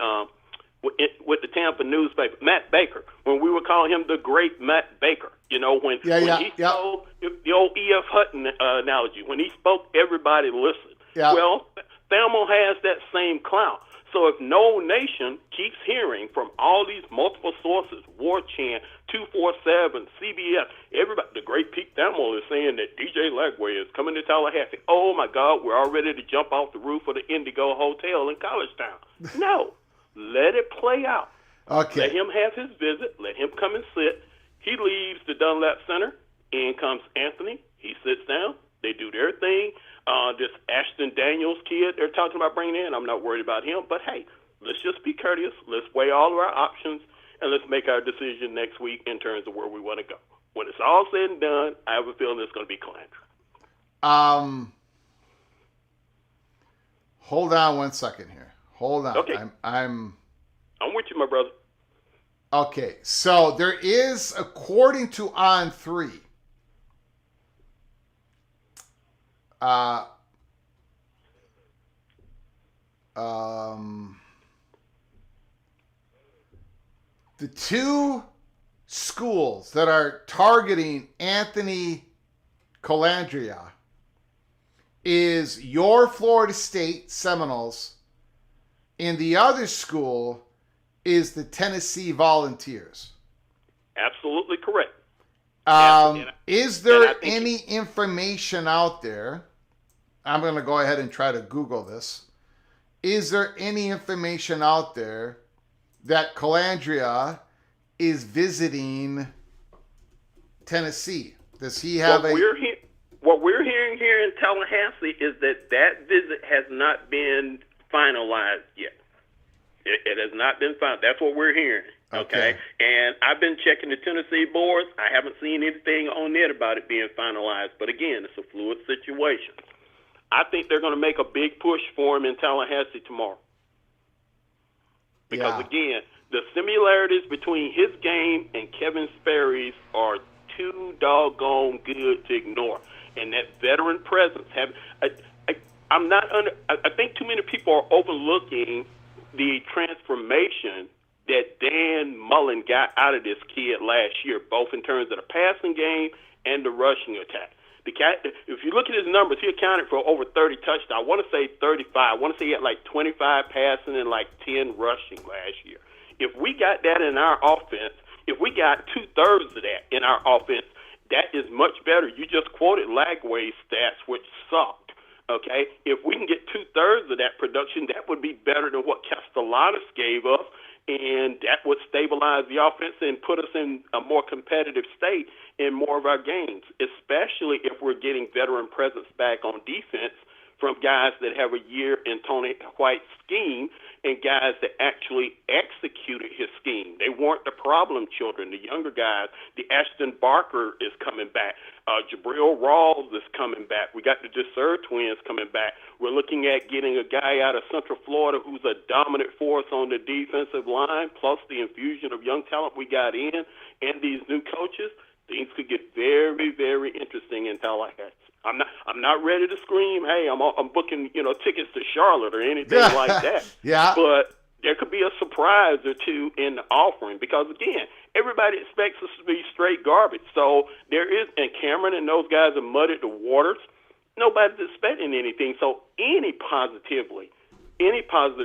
S5: with the Tampa newspaper, Matt Baker, when we would call him the great Matt Baker. When he spoke, the old E.F. Hutton analogy, when he spoke, everybody listened. Yeah. Well, Thamel has that same clout. So if No Nation keeps hearing from all these multiple sources, War Chant, 247, CBS, everybody, the great Pete Thamel is saying that DJ Lagway is coming to Tallahassee. Oh, my God, we're all ready to jump off the roof of the Indigo Hotel in College Town. No, let it play out.
S1: Okay.
S5: Let him have his visit. Let him come and sit. He leaves the Dunlap Center. In comes Anthony. He sits down. They do their thing. This Ashton Daniels kid they're talking about bringing in, I'm not worried about him. But, hey, let's just be courteous. Let's weigh all of our options, and let's make our decision next week in terms of where we want to go. When it's all said and done, I have a feeling it's going to be calamity.
S1: Hold on one second here. Hold on.
S5: Okay.
S1: I'm
S5: with you, my brother.
S1: Okay, so there is, according to On3, the two schools that are targeting Anthony Colandrea is your Florida State Seminoles, and the other school is the Tennessee Volunteers.
S5: Absolutely correct.
S1: Is there any information out there? I'm going to go ahead and try to Google this. Is there any information out there that Colandrea is visiting Tennessee? Does he have
S5: What we're hearing here in Tallahassee is that visit has not been finalized yet. It has not been found. That's what we're hearing. Okay. And I've been checking the Tennessee boards. I haven't seen anything on it about it being finalized. But again, it's a fluid situation. I think they're going to make a big push for him in Tallahassee tomorrow. Because again, the similarities between his game and Kevin Sperry's are too doggone good to ignore. And that veteran presence I think too many people are overlooking the transformation that Dan Mullen got out of this kid last year, both in terms of the passing game and the rushing attack. The cat, if you look at his numbers, he accounted for over 30 touchdowns. I want to say 35. I want to say he had like 25 passing and like 10 rushing last year. If we got that in our offense, if we got 2/3 of that in our offense, that is much better. You just quoted Lagway's stats, which sucked. Okay, if we can get 2/3 of that production, that would be better than what Castellanos gave us, and that would stabilize the offense and put us in a more competitive state in more of our games, especially if we're getting veteran presence back on defense from guys that have a year in Tony White's scheme and guys that actually executed his scheme. They weren't the problem children, the younger guys. The Ashton Barker is coming back. Jabril Rawls is coming back. We got the Deser twins coming back. We're looking at getting a guy out of Central Florida who's a dominant force on the defensive line, plus the infusion of young talent we got in and these new coaches. Things could get very, very interesting in Tallahassee. I'm not ready to scream, hey, I'm booking, tickets to Charlotte or anything like that.
S1: Yeah.
S5: But there could be a surprise or two in the offering because, again, everybody expects us to be straight garbage. So there is, and Cameron and those guys have muddied the waters. Nobody's expecting anything. So any positive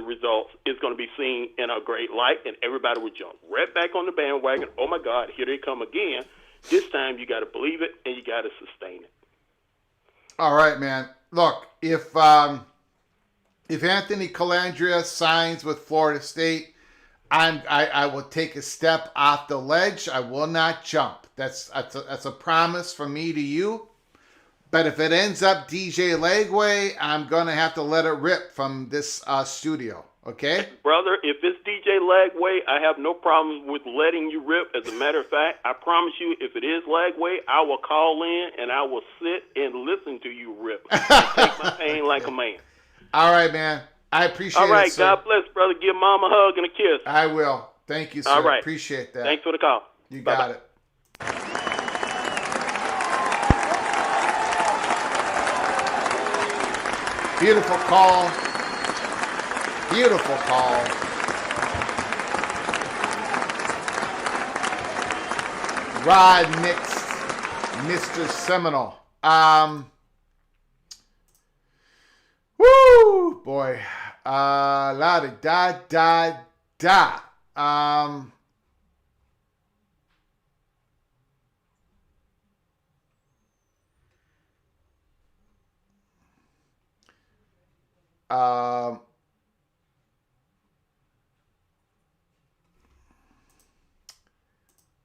S5: results is going to be seen in a great light, and everybody would jump right back on the bandwagon. Oh, my God, here they come again. This time you got to believe it and you got to sustain it.
S1: All right, man. Look, if Anthony Colandrea signs with Florida State, I will take a step off the ledge. I will not jump. That's a promise from me to you. But if it ends up DJ Legway, I'm gonna have to let it rip from this studio. Okay,
S5: brother. If it's DJ Lagway, I have no problem with letting you rip. As a matter of fact, I promise you, if it is Lagway, I will call in and I will sit and listen to you rip. And take my pain like a man.
S1: All right, man. I appreciate it.
S5: All right,
S1: sir.
S5: God bless, brother. Give Mom a hug and a kiss.
S1: I will. Thank you, sir.
S5: All right.
S1: Appreciate that.
S5: Thanks for the call.
S1: You
S5: Bye-bye.
S1: got it. Beautiful call. Beautiful call. Rod Nix, Mr. Seminole. Woo, boy. La da da da da.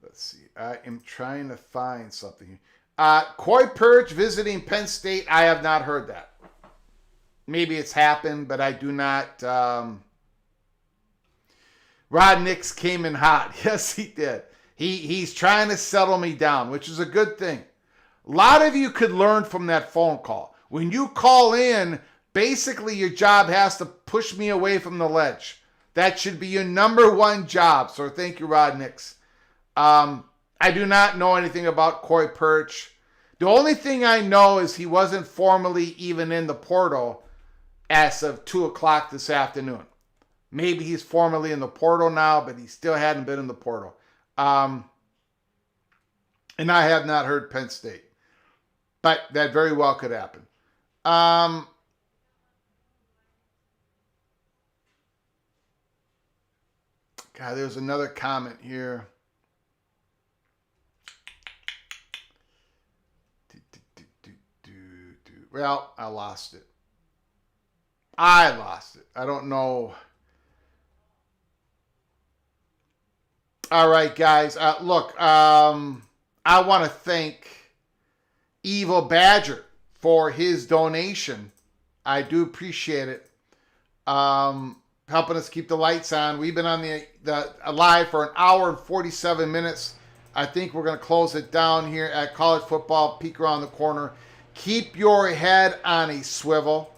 S1: Let's see. I am trying to find something. Coy Perch visiting Penn State. I have not heard that. Maybe it's happened, but I do not. Rod Nix came in hot. Yes, he did. He's trying to settle me down, which is a good thing. A lot of you could learn from that phone call. When you call in, basically your job has to push me away from the ledge. That should be your number one job. So thank you, Rod Nix. I do not know anything about Coy Perch. The only thing I know is he wasn't formally even in the portal as of 2 o'clock this afternoon. Maybe he's formally in the portal now, but he still hadn't been in the portal. And I have not heard Penn State. But that very well could happen. God, there's another comment here. Well, I lost it. I don't know. All right, guys. Look, I want to thank Evil Badger for his donation. I do appreciate it. Helping us keep the lights on. We've been on the live for an hour and 47 minutes. I think we're going to close it down here at College Football. Peek around the corner. Keep your head on a swivel.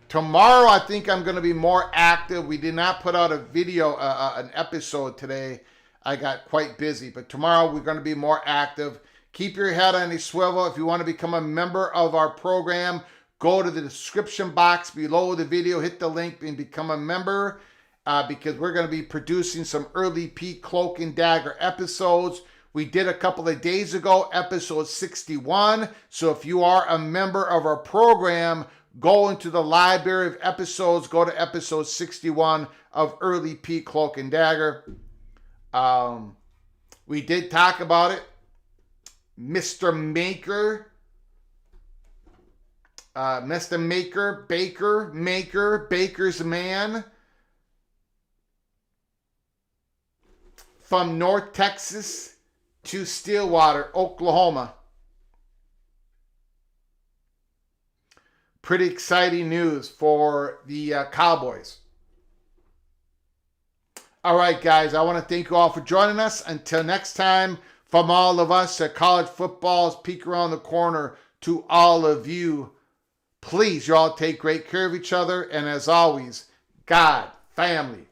S1: Tomorrow, I think I'm going to be more active. We did not put out a video, an episode today. I got quite busy. But tomorrow, we're going to be more active. Keep your head on a swivel. If you want to become a member of our program, go to the description box below the video. Hit the link and become a member because we're going to be producing some early peak Cloak and Dagger episodes. We did a couple of days ago, episode 61. So if you are a member of our program, go into the library of episodes, go to episode 61 of Early Peak Cloak and Dagger. We did talk about it. Mr. Maker, Baker's man from North Texas to Stillwater, Oklahoma. Pretty exciting news for the Cowboys. All right, guys, I want to thank you all for joining us. Until next time, from all of us at College Football's Peek Around the Corner to all of you, please, you all take great care of each other. And as always, God, family,